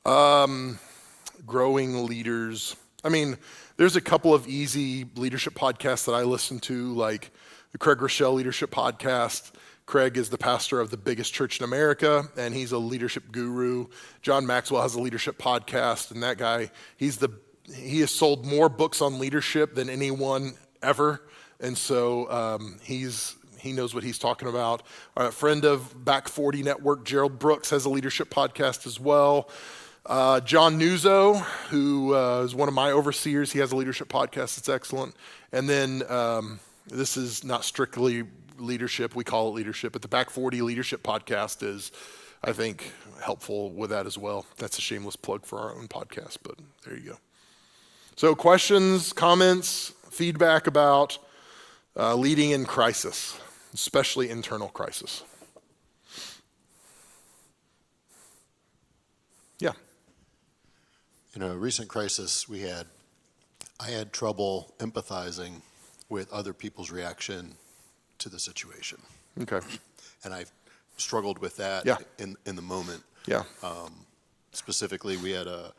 Growing leaders. I mean, there's a couple of easy leadership podcasts that I listen to, like the Craig Rochelle Leadership Podcast. Craig is the pastor of the biggest church in America, and he's a leadership guru. John Maxwell has a leadership podcast, and that guy, he has sold more books on leadership than anyone ever, and so he knows what he's talking about. A friend of Back 40 Network, Gerald Brooks, has a leadership podcast as well. John Nuzzo, who is one of my overseers, he has a leadership podcast that's excellent. And then this is not strictly leadership, we call it leadership, but the Back 40 Leadership Podcast is, I think, helpful with that as well. That's a shameless plug for our own podcast, but there you go. So questions, comments, feedback about leading in crisis, especially internal crisis. Yeah. In a recent crisis I had trouble empathizing with other people's reaction to the situation. Okay. And I struggled with that in the moment. Yeah. Specifically, we had a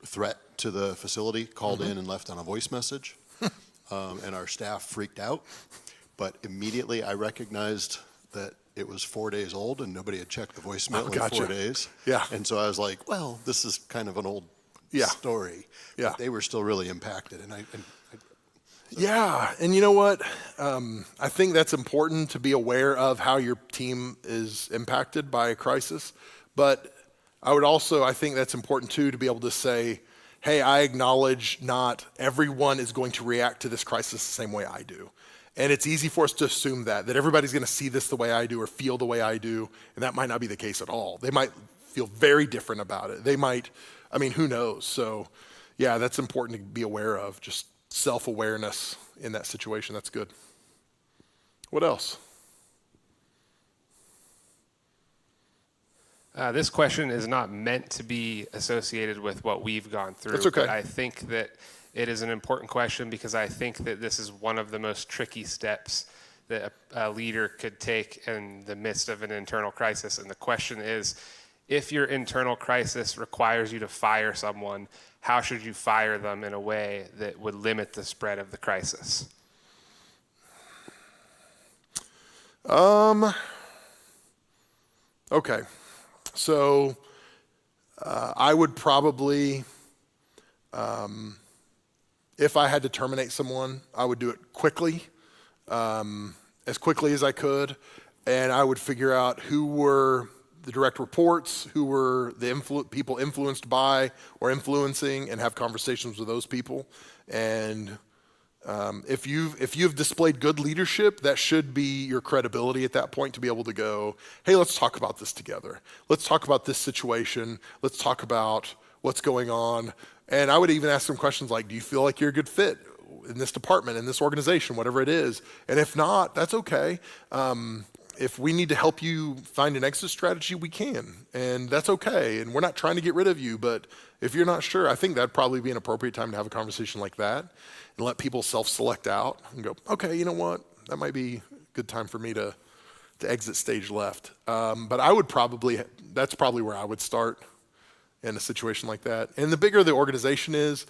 threat to the facility called in and left on a voice message. And our staff freaked out. But immediately I recognized that it was 4 days old and nobody had checked the voicemail in 4 days. Yeah. And so I was like, well, this is kind of an old story. Yeah. But they were still really impacted. Yeah, and you know what? I think that's important to be aware of how your team is impacted by a crisis. But I think that's important too, to be able to say, hey, I acknowledge not everyone is going to react to this crisis the same way I do. And it's easy for us to assume that everybody's going to see this the way I do or feel the way I do, and that might not be the case at all. They might feel very different about it. They might, who knows? So yeah, that's important to be aware of, just self-awareness in that situation. That's good. What else? This question is not meant to be associated with what we've gone through. That's okay. But I think that it is an important question because I think that this is one of the most tricky steps that a leader could take in the midst of an internal crisis. And the question is, if your internal crisis requires you to fire someone, how should you fire them in a way that would limit the spread of the crisis? Okay. So I would probably, if I had to terminate someone, I would do it quickly, as quickly as I could, and I would figure out who were the direct reports, who were the people influenced by or influencing, and have conversations with those people. And if you've displayed good leadership, that should be your credibility at that point to be able to go, hey, let's talk about this together. Let's talk about this situation. Let's talk about what's going on. And I would even ask them questions like, do you feel like you're a good fit in this department, in this organization, whatever it is? And if not, that's okay. If we need to help you find an exit strategy, we can, and that's okay. And we're not trying to get rid of you, but if you're not sure, I think that'd probably be an appropriate time to have a conversation like that and let people self-select out and go, okay, you know what? That might be a good time for me to exit stage left. But that's probably where I would start in a situation like that. And the bigger the organization is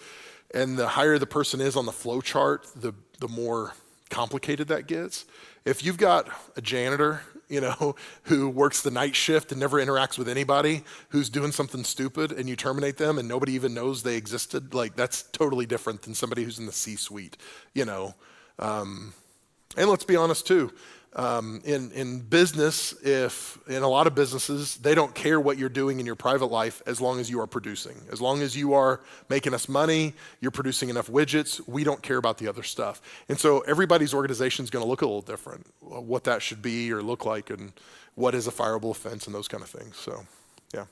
and the higher the person is on the flow chart, the more complicated that gets. If you've got a janitor, who works the night shift and never interacts with anybody, who's doing something stupid, and you terminate them and nobody even knows they existed, like that's totally different than somebody who's in the C-suite, And let's be honest too, In business, if in a lot of businesses, they don't care what you're doing in your private life as long as you are producing. As long as you are making us money, you're producing enough widgets, we don't care about the other stuff. And so everybody's organization is going to look a little different, what that should be or look like, and what is a fireable offense and those kind of things. So, yeah.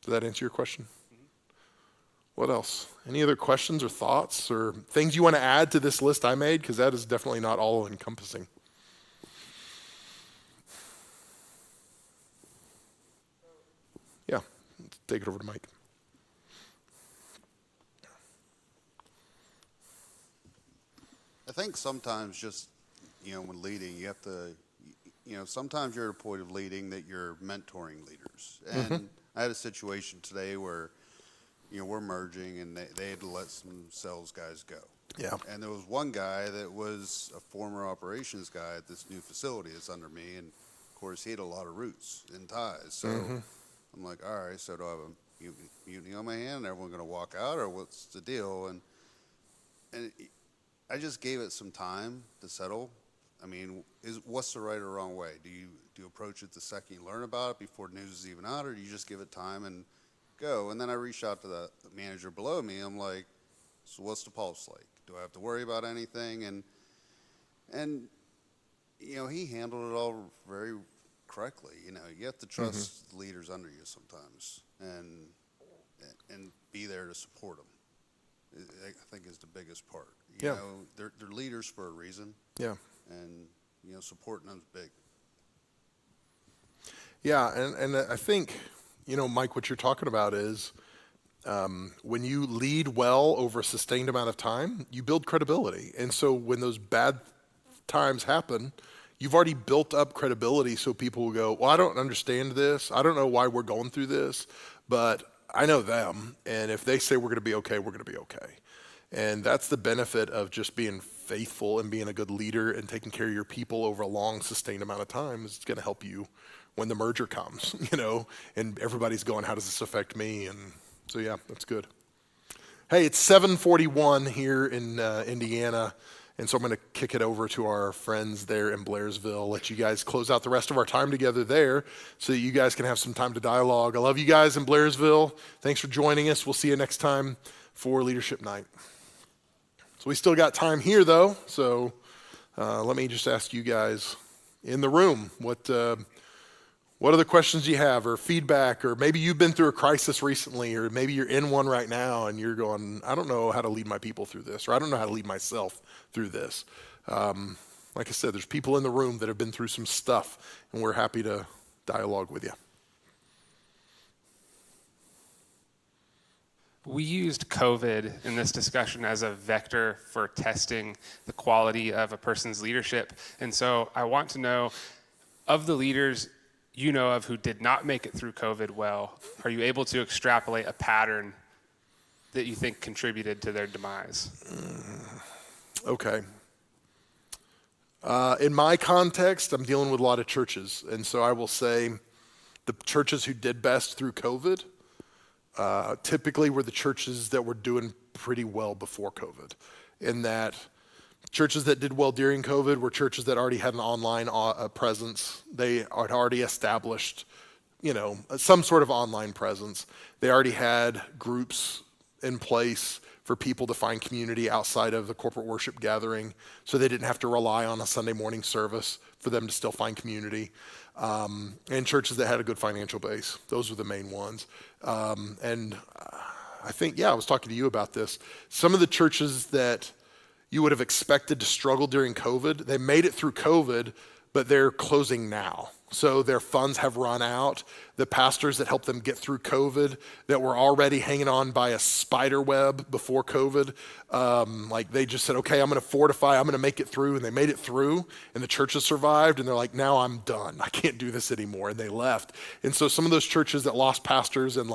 Does that answer your question? What else? Any other questions or thoughts or things you want to add to this list I made? Because that is definitely not all encompassing. Yeah, take it over to Mike. I think sometimes just, when leading, you have to, sometimes you're at a point of leading that you're mentoring leaders. And I had a situation today where, we're merging and they had to let some sales guys go. Yeah. And there was one guy that was a former operations guy at this new facility that's under me. And of course, he had a lot of roots and ties. So I'm like, all right, so do I have a mutiny on my hand? Everyone going to walk out, or what's the deal? And I just gave it some time to settle. I mean, what's the right or wrong way? Do you approach it the second you learn about it before news is even out, or do you just give it time and go? And then I reached out to the manager below me. I'm like, so what's the pulse like? Do I have to worry about anything? And he handled it all very correctly. You have to trust the leaders under you sometimes, and be there to support them. I think is the biggest part. You know, they're leaders for a reason. Yeah. And supporting them's big. Yeah, and I think, Mike, what you're talking about is when you lead well over a sustained amount of time, you build credibility. And so when those bad times happen, you've already built up credibility, so people will go, well, I don't understand this. I don't know why we're going through this, but I know them. And if they say we're going to be okay, we're going to be okay. And that's the benefit of just being faithful and being a good leader and taking care of your people over a long, sustained amount of time. It's going to help you when the merger comes, and everybody's going, how does this affect me? And so, yeah, that's good. Hey, it's 7:41 here in Indiana, and so I'm going to kick it over to our friends there in Blairsville, let you guys close out the rest of our time together there so that you guys can have some time to dialogue. I love you guys in Blairsville. Thanks for joining us. We'll see you next time for Leadership Night. So we still got time here, though, so let me just ask you guys in the room, what other questions do you have, or feedback, or maybe you've been through a crisis recently, or maybe you're in one right now and you're going, I don't know how to lead my people through this, or I don't know how to lead myself through this. Like I said, there's people in the room that have been through some stuff, and we're happy to dialogue with you. We used COVID in this discussion as a vector for testing the quality of a person's leadership. And so I want to know, of the leaders you know of who did not make it through COVID well, are you able to extrapolate a pattern that you think contributed to their demise? Okay. In my context, I'm dealing with a lot of churches. And so I will say the churches who did best through COVID typically were the churches that were doing pretty well before COVID. In that churches that did well during COVID were churches that already had an online presence. They had already established, some sort of online presence. They already had groups in place for people to find community outside of the corporate worship gathering, so they didn't have to rely on a Sunday morning service for them to still find community. And churches that had a good financial base. Those were the main ones. And I think, I was talking to you about this. Some of the churches that you would have expected to struggle during COVID, they made it through COVID, but they're closing now. So their funds have run out. The pastors that helped them get through COVID that were already hanging on by a spider web before COVID, they just said, okay, I'm going to fortify, I'm going to make it through. And they made it through, and the churches survived, and they're like, now I'm done. I can't do this anymore. And they left. And so some of those churches that lost pastors in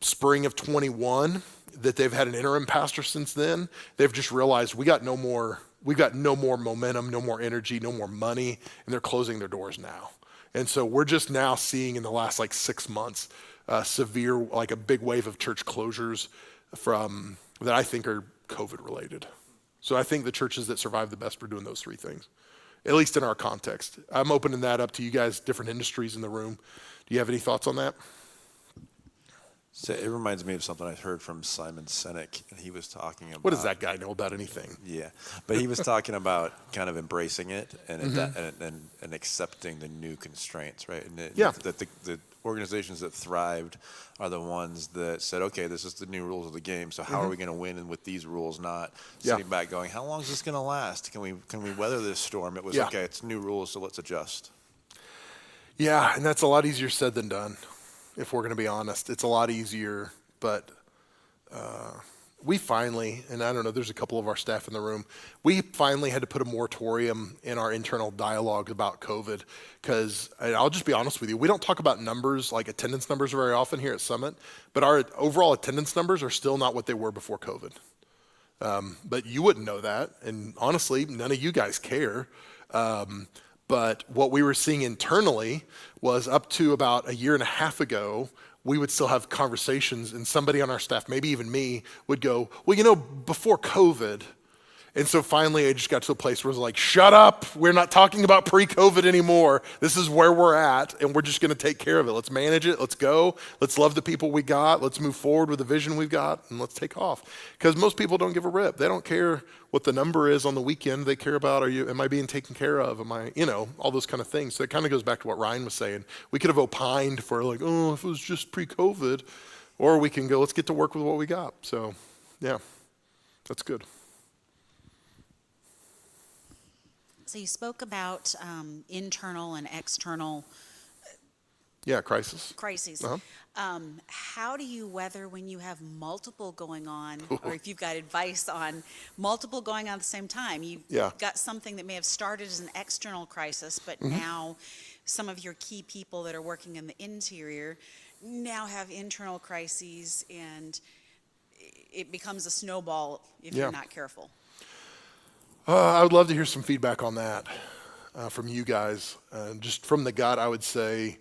spring of 21, that they've had an interim pastor since then, they've just realized we've got no more momentum, no more energy, no more money, and they're closing their doors now. And so we're just now seeing in the last 6 months severe, a big wave of church closures that I think are COVID related. So I think the churches that survived the best were doing those three things. at least in our context. I'm opening that up to you guys, different industries in the room. Do you have any thoughts on that? So it reminds me of something I heard from Simon Sinek, and he was talking about. What does that guy know about anything? Yeah, but he was talking about kind of embracing it and Mm-hmm. and accepting the new constraints, right? And Yeah. that the organizations that thrived are the ones that said, okay, this is the new rules of the game. So how are we going to win with these rules? Not Mm-hmm. Yeah. sitting back going, how long is this going to last? Can we weather this storm? It was Yeah. okay. It's new rules, so let's adjust. Yeah, and that's a lot easier said than done, if we're going to be honest. It's a lot easier, but we finally, and I don't know, there's a couple of our staff in the room, we finally had to put a moratorium in our internal dialogue about COVID because, I'll just be honest with you, we don't talk about numbers, like attendance numbers very often here at Summit, but our overall attendance numbers are still not what they were before COVID. But you wouldn't know that, and honestly, none of you guys care. But what we were seeing internally was up to about a year and a half ago, we would still have conversations, and somebody on our staff, maybe even me, would go, well, before COVID. And so finally, I just got to a place where it was like, shut up. We're not talking about pre-COVID anymore. This is where we're at, and we're just going to take care of it. Let's manage it. Let's go. Let's love the people we got. Let's move forward with the vision we've got, and let's take off. Because most people don't give a rip. They don't care what the number is on the weekend. They care about, am I being taken care of? Am I, all those kind of things. So it kind of goes back to what Ryan was saying. We could have opined for like, oh, if it was just pre-COVID, or we can go, let's get to work with what we got. So, yeah, that's good. So you spoke about internal and external Yeah, crisis. crises. Uh-huh. How do you weather when you have multiple going on, or if you've got advice on multiple going on at the same time? You've Yeah. got something that may have started as an external crisis, but now some of your key people that are working in the interior now have internal crises, and it becomes a snowball if Yeah. you're not careful. I would love to hear some feedback on that from you guys. Just from the gut, I would say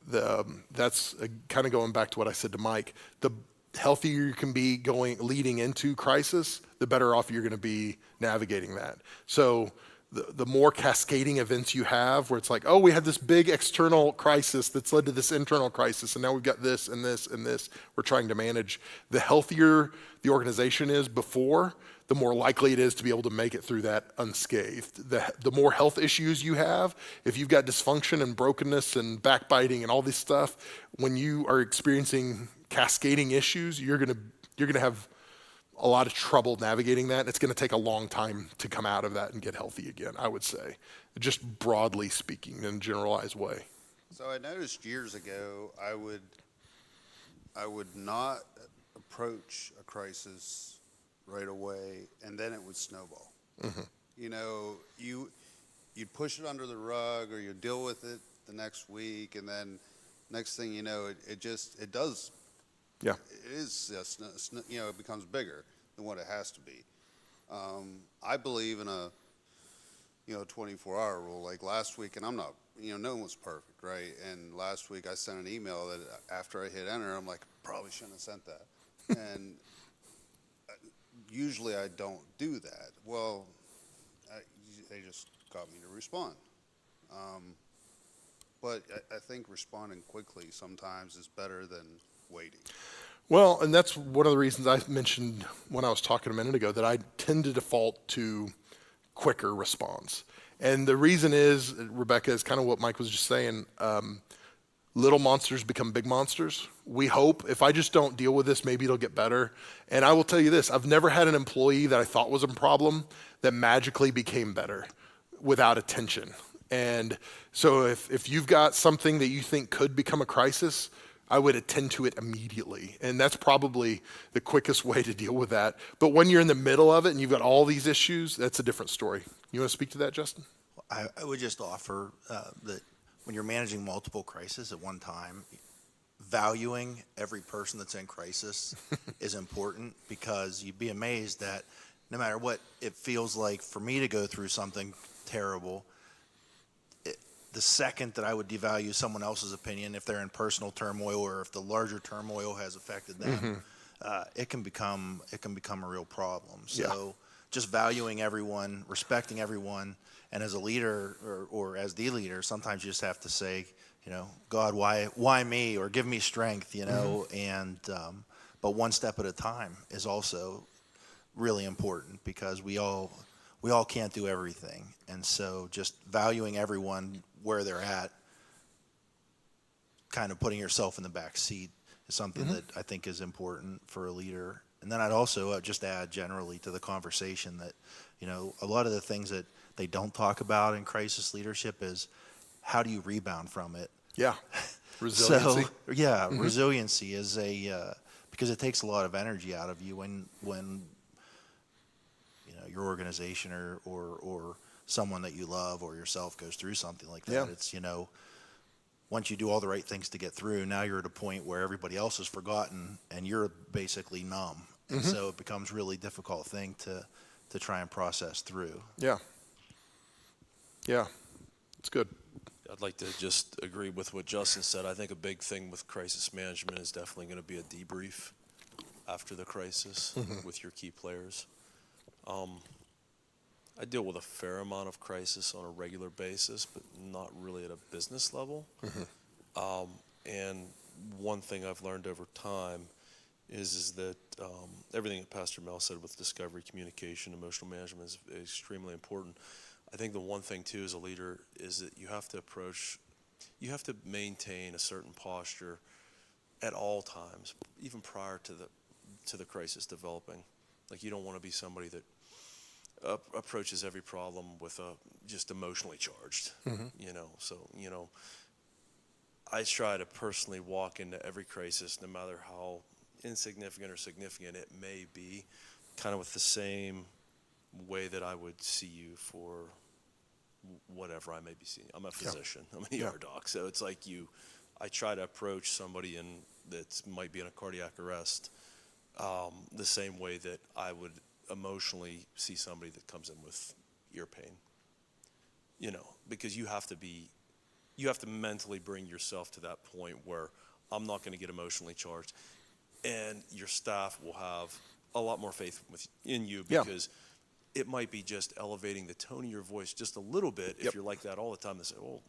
that's kind of going back to what I said to Mike. The healthier you can be leading into crisis, the better off you're going to be navigating that. So the more cascading events you have where it's like, oh, we had this big external crisis that's led to this internal crisis, and now we've got this and this and this we're trying to manage. The healthier the organization is before, the more likely it is to be able to make it through that unscathed. The more health issues you have, if you've got dysfunction and brokenness and backbiting and all this stuff, when you are experiencing cascading issues, you're gonna have a lot of trouble navigating that. It's gonna take a long time to come out of that and get healthy again, I would say. Just broadly speaking, in a generalized way. So I noticed years ago, I would not approach a crisis right away, and then it would snowball. You'd push it under the rug, or you'd deal with it the next week, and then next thing you know, it does. Yeah. It is, it becomes bigger than what it has to be. I believe in a 24-hour rule. Like last week, and I'm not, no one's perfect, right? And last week I sent an email that after I hit enter, I'm like, probably shouldn't have sent that. And usually I don't do that. Well, they just got me to respond. But I think responding quickly sometimes is better than waiting. Well, and that's one of the reasons I mentioned when I was talking a minute ago that I tend to default to quicker response. And the reason is, Rebecca, is kind of what Mike was just saying. Little monsters become big monsters. We hope. If I just don't deal with this, maybe it'll get better. And I will tell you this, I've never had an employee that I thought was a problem that magically became better without attention. And so if you've got something that you think could become a crisis, I would attend to it immediately. And that's probably the quickest way to deal with that. But when you're in the middle of it and you've got all these issues, that's a different story. You want to speak to that, Justin? I would just offer that when you're managing multiple crises at one time, valuing every person that's in crisis is important, because you'd be amazed that no matter what it feels like for me to go through something terrible, the second that I would devalue someone else's opinion, if they're in personal turmoil or if the larger turmoil has affected them, it can become a real problem. So just valuing everyone, respecting everyone. And as a leader or as the leader, sometimes you just have to say, God, why me? Or give me strength, and but one step at a time is also really important, because we all can't do everything. And so just valuing everyone where they're at, kind of putting yourself in the back seat, is something that I think is important for a leader. And then I'd also just add generally to the conversation that, a lot of the things that they don't talk about in crisis leadership is how do you rebound from it? Yeah. Resiliency. Resiliency is because it takes a lot of energy out of you when your organization or someone that you love or yourself goes through something like that. Yeah. It's, once you do all the right things to get through, now you're at a point where everybody else has forgotten and you're basically numb. And so it becomes a really difficult thing to try and process through. Yeah. Yeah. It's good. I'd like to just agree with what Justin said. I think a big thing with crisis management is definitely going to be a debrief after the crisis with your key players. I deal with a fair amount of crisis on a regular basis, but not really at a business level. And one thing I've learned over time is that everything that Pastor Mel said with discovery, communication, emotional management is extremely important. I think the one thing too as a leader is that you have to maintain a certain posture at all times, even prior to the crisis developing. Like, you don't want to be somebody that approaches every problem with just emotionally charged, So, I try to personally walk into every crisis, no matter how insignificant or significant it may be, kind of with the same way that I would see you for whatever I may be seeing. I'm a physician. I'm an ER doc. So it's like I try to approach somebody that might be in a cardiac arrest the same way that I would emotionally see somebody that comes in with ear pain. Because you have to mentally bring yourself to that point where I'm not going to get emotionally charged, and your staff will have a lot more faith in you, because it might be just elevating the tone of your voice just a little bit. If you're like that all the time, they say, well,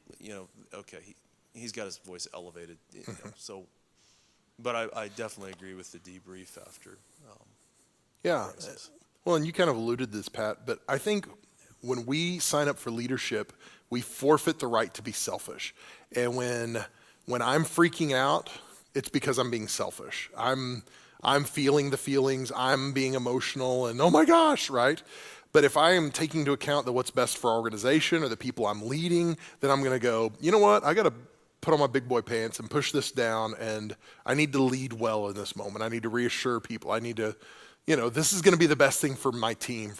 okay, he's got his voice elevated. So, but I definitely agree with the debrief after. Crisis. Well, and you kind of alluded to this, Pat, but I think when we sign up for leadership, we forfeit the right to be selfish. And when I'm freaking out, it's because I'm being selfish. I'm feeling the feelings, I'm being emotional, and oh my gosh, right? But if I am taking into account that what's best for our organization or the people I'm leading, then I'm going to go, you know what? I got to put on my big boy pants and push this down, and I need to lead well in this moment. I need to reassure people. I need to, this is going to be the best thing for my team,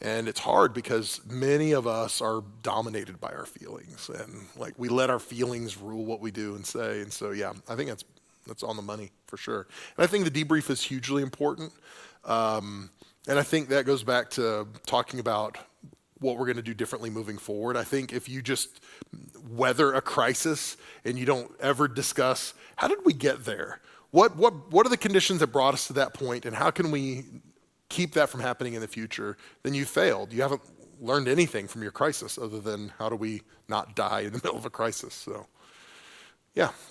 and it's hard because many of us are dominated by our feelings, and like we let our feelings rule what we do and say. And so, I think that's on the money for sure. And I think the debrief is hugely important. And I think that goes back to talking about what we're going to do differently moving forward. I think if you just weather a crisis and you don't ever discuss, how did we get there? What are the conditions that brought us to that point, and how can we keep that from happening in the future? Then you failed. You haven't learned anything from your crisis other than how do we not die in the middle of a crisis. So,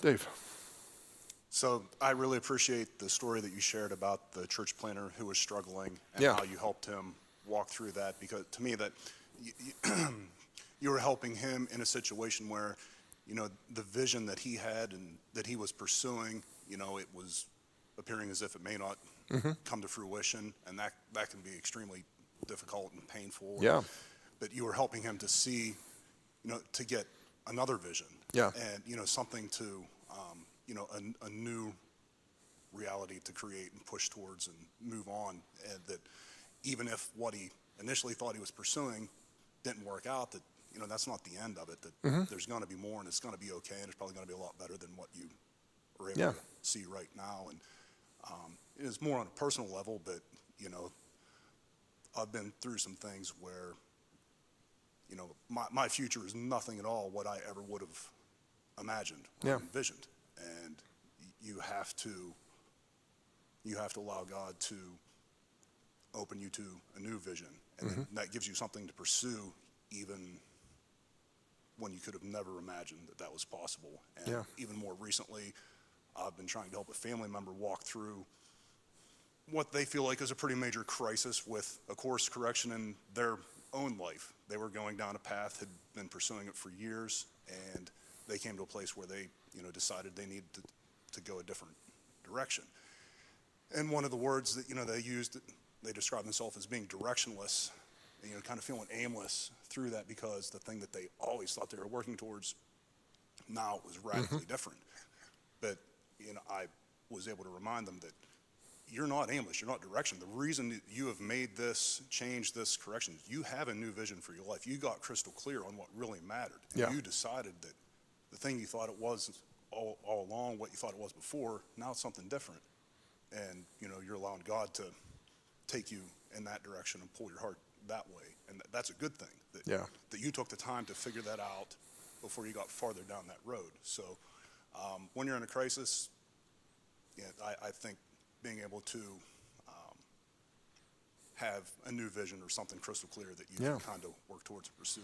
Dave. So I really appreciate the story that you shared about the church planner who was struggling and how you helped him walk through that, because to me that you were helping him in a situation where, the vision that he had and that he was pursuing, it was appearing as if it may not come to fruition, and that can be extremely difficult and painful. Yeah. But you were helping him to see, to get another vision. Yeah. And, something to, a new reality to create and push towards and move on. And that even if what he initially thought he was pursuing didn't work out, that, that's not the end of it, that there's going to be more, and it's going to be okay, and it's probably going to be a lot better than what you are able to see right now. And it is more on a personal level, but, I've been through some things where, my future is nothing at all what I ever would have imagined or envisioned. And you have to allow God to open you to a new vision. And then that gives you something to pursue even when you could have never imagined that that was possible. And even more recently, I've been trying to help a family member walk through what they feel like is a pretty major crisis with a course correction in their own life. They were going down a path, had been pursuing it for years, and they came to a place where they, decided they needed to go a different direction. And one of the words that, they used, they described themselves as being directionless, and, kind of feeling aimless through that, because the thing that they always thought they were working towards now was radically different. But, I was able to remind them that you're not aimless, you're not direction. The reason that you have made this change, this correction, you have a new vision for your life. You got crystal clear on what really mattered. And you decided that the thing you thought it was all along, what you thought it was before, now it's something different. And, you're allowing God to take you in that direction and pull your heart that way. And that's a good thing, that you took the time to figure that out before you got farther down that road. So when you're in a crisis, I think being able to have a new vision or something crystal clear that you can kind of work towards and pursue,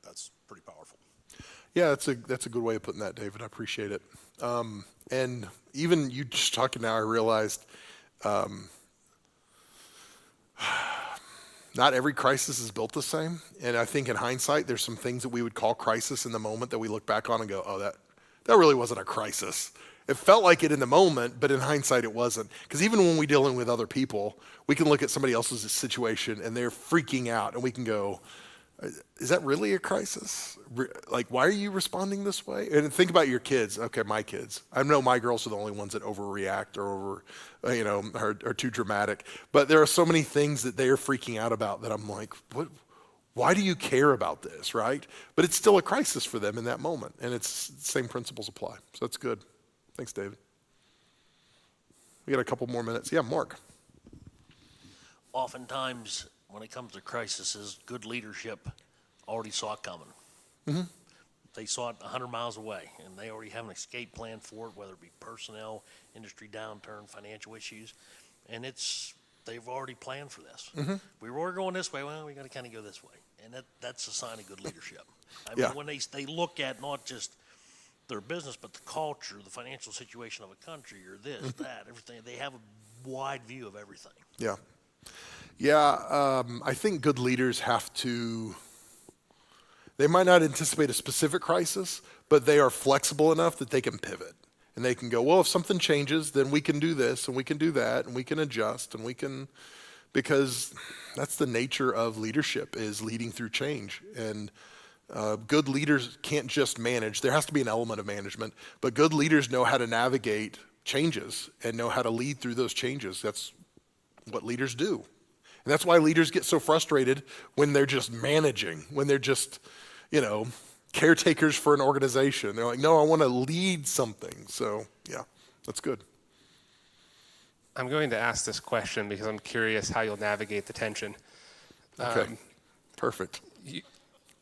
that's pretty powerful. Yeah, that's a good way of putting that, David. I appreciate it. And even you just talking now, I realized not every crisis is built the same. And I think in hindsight, there's some things that we would call crisis in the moment that we look back on and go, oh, that really wasn't a crisis. It felt like it in the moment, but in hindsight, it wasn't. Because even when we're dealing with other people, we can look at somebody else's situation and they're freaking out, and we can go, is that really a crisis? Like, why are you responding this way? And think about your kids. Okay, my kids. I know my girls are the only ones that overreact or are too dramatic. But there are so many things that they are freaking out about that I'm like, what? Why do you care about this, right? But it's still a crisis for them in that moment, and it's the same principles apply. So that's good. Thanks, David. We got a couple more minutes. Yeah, Mark. Oftentimes, when it comes to crises, good leadership already saw it coming. They saw it 100 miles away, and they already have an escape plan for it, whether it be personnel, industry downturn, financial issues, and they've already planned for this. We were going this way, well, we got to kind of go this way, and that's a sign of good leadership. I mean, when they look at not just their business, but the culture, the financial situation of a country, or this, that, everything, they have a wide view of everything. I think good leaders have to, they might not anticipate a specific crisis, but they are flexible enough that they can pivot. And they can go, well, if something changes, then we can do this, and we can do that, and we can adjust, and we can, because that's the nature of leadership, is leading through change. And good leaders can't just manage. There has to be an element of management, but good leaders know how to navigate changes and know how to lead through those changes. That's what leaders do. And that's why leaders get so frustrated when they're just managing, when they're just, caretakers for an organization. They're like, no, I want to lead something. So, yeah, that's good. I'm going to ask this question because I'm curious how you'll navigate the tension. Okay, perfect.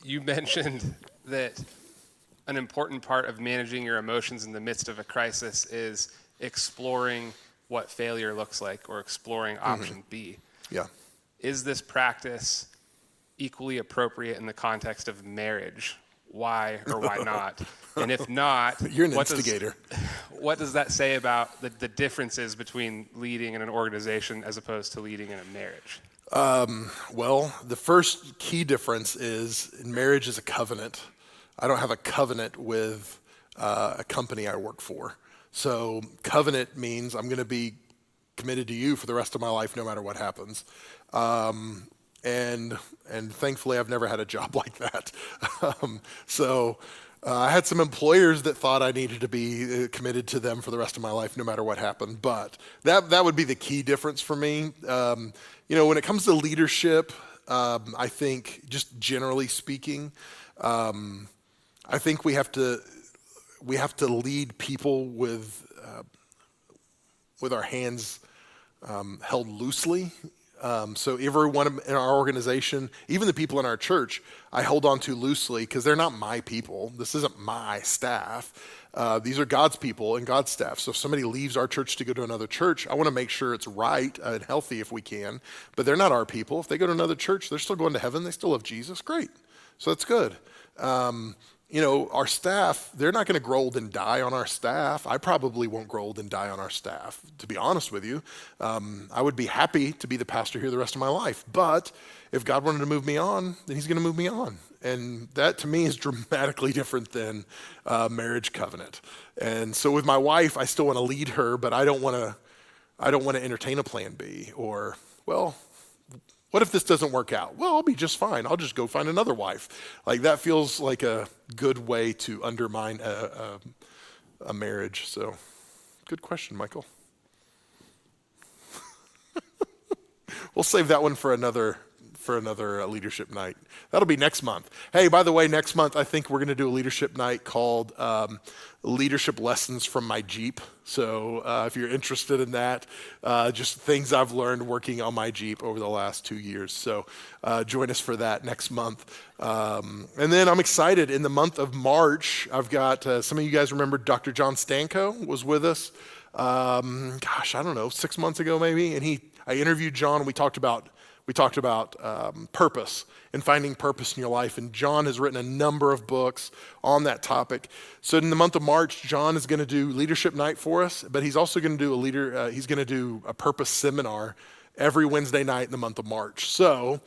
You mentioned that an important part of managing your emotions in the midst of a crisis is exploring what failure looks like, or exploring option B. Yeah. Is this practice equally appropriate in the context of marriage? Why or why not? And if not, you're an instigator. What does that say about the differences between leading in an organization as opposed to leading in a marriage? Well, the first key difference is marriage is a covenant. I don't have a covenant with a company I work for. So covenant means I'm going to be committed to you for the rest of my life, no matter what happens. And thankfully, I've never had a job like that. I had some employers that thought I needed to be committed to them for the rest of my life, no matter what happened. But that would be the key difference for me. When it comes to leadership, I think, just generally speaking, I think we have to lead people with our hands held loosely. So everyone in our organization, even the people in our church, I hold on to loosely because they're not my people. This isn't my staff. These are God's people and God's staff. So if somebody leaves our church to go to another church, I want to make sure it's right and healthy if we can. But they're not our people. If they go to another church, they're still going to heaven. They still love Jesus. Great. So that's good. Our staff, they're not going to grow old and die on our staff. I probably won't grow old and die on our staff, to be honest with you. I would be happy to be the pastor here the rest of my life. But if God wanted to move me on, then he's going to move me on. And that to me is dramatically different than marriage covenant. And so with my wife, I still want to lead her, but I don't want to entertain a plan B or, well, what if this doesn't work out? Well, I'll be just fine. I'll just go find another wife. Like that feels like a good way to undermine a marriage. So good question, Michael. We'll save that one for another leadership night. That'll be next month. Hey, by the way, next month I think we're going to do a leadership night called Leadership Lessons from My Jeep. So if you're interested in that, just things I've learned working on my Jeep over the last 2 years. So join us for that next month. And then I'm excited. In the month of March, I've got, some of you guys remember Dr. John Stanko was with us, 6 months ago maybe. And I interviewed John and we talked about purpose and finding purpose in your life. And John has written a number of books on that topic. So in the month of March, John is going to do leadership night for us, but he's also going to do he's going to do a purpose seminar every Wednesday night in the month of March. So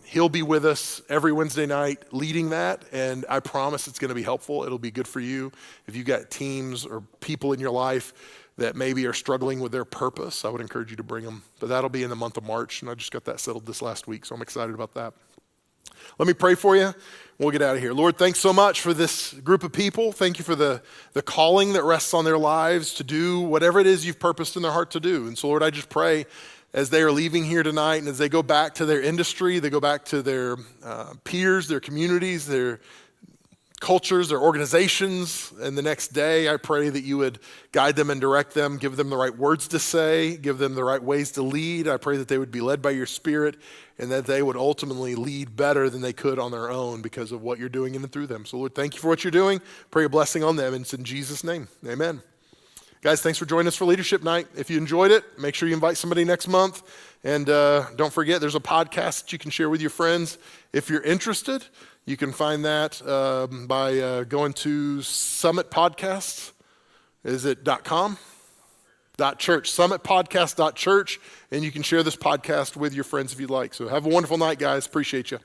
he'll be with us every Wednesday night leading that. And I promise it's going to be helpful. It'll be good for you. If you've got teams or people in your life that maybe are struggling with their purpose, I would encourage you to bring them. But that'll be in the month of March, and I just got that settled this last week, so I'm excited about that. Let me pray for you. We'll get out of here. Lord, thanks so much for this group of people. Thank you for the calling that rests on their lives to do whatever it is you've purposed in their heart to do. And so, Lord, I just pray as they are leaving here tonight and as they go back to their industry, they go back to their peers, their communities, their cultures, their organizations, and the next day I pray that you would guide them and direct them, give them the right words to say, give them the right ways to lead. I pray that they would be led by your Spirit and that they would ultimately lead better than they could on their own because of what you're doing in and through them. So Lord, thank you for what you're doing. Pray a blessing on them, and it's in Jesus' name. Amen. Guys, thanks for joining us for Leadership Night. If you enjoyed it, make sure you invite somebody next month. And don't forget, there's a podcast that you can share with your friends. If you're interested, you can find that by going to Summit Podcasts. Is it .com? .church, summitpodcast.church, and you can share this podcast with your friends if you'd like. So have a wonderful night, guys. Appreciate you.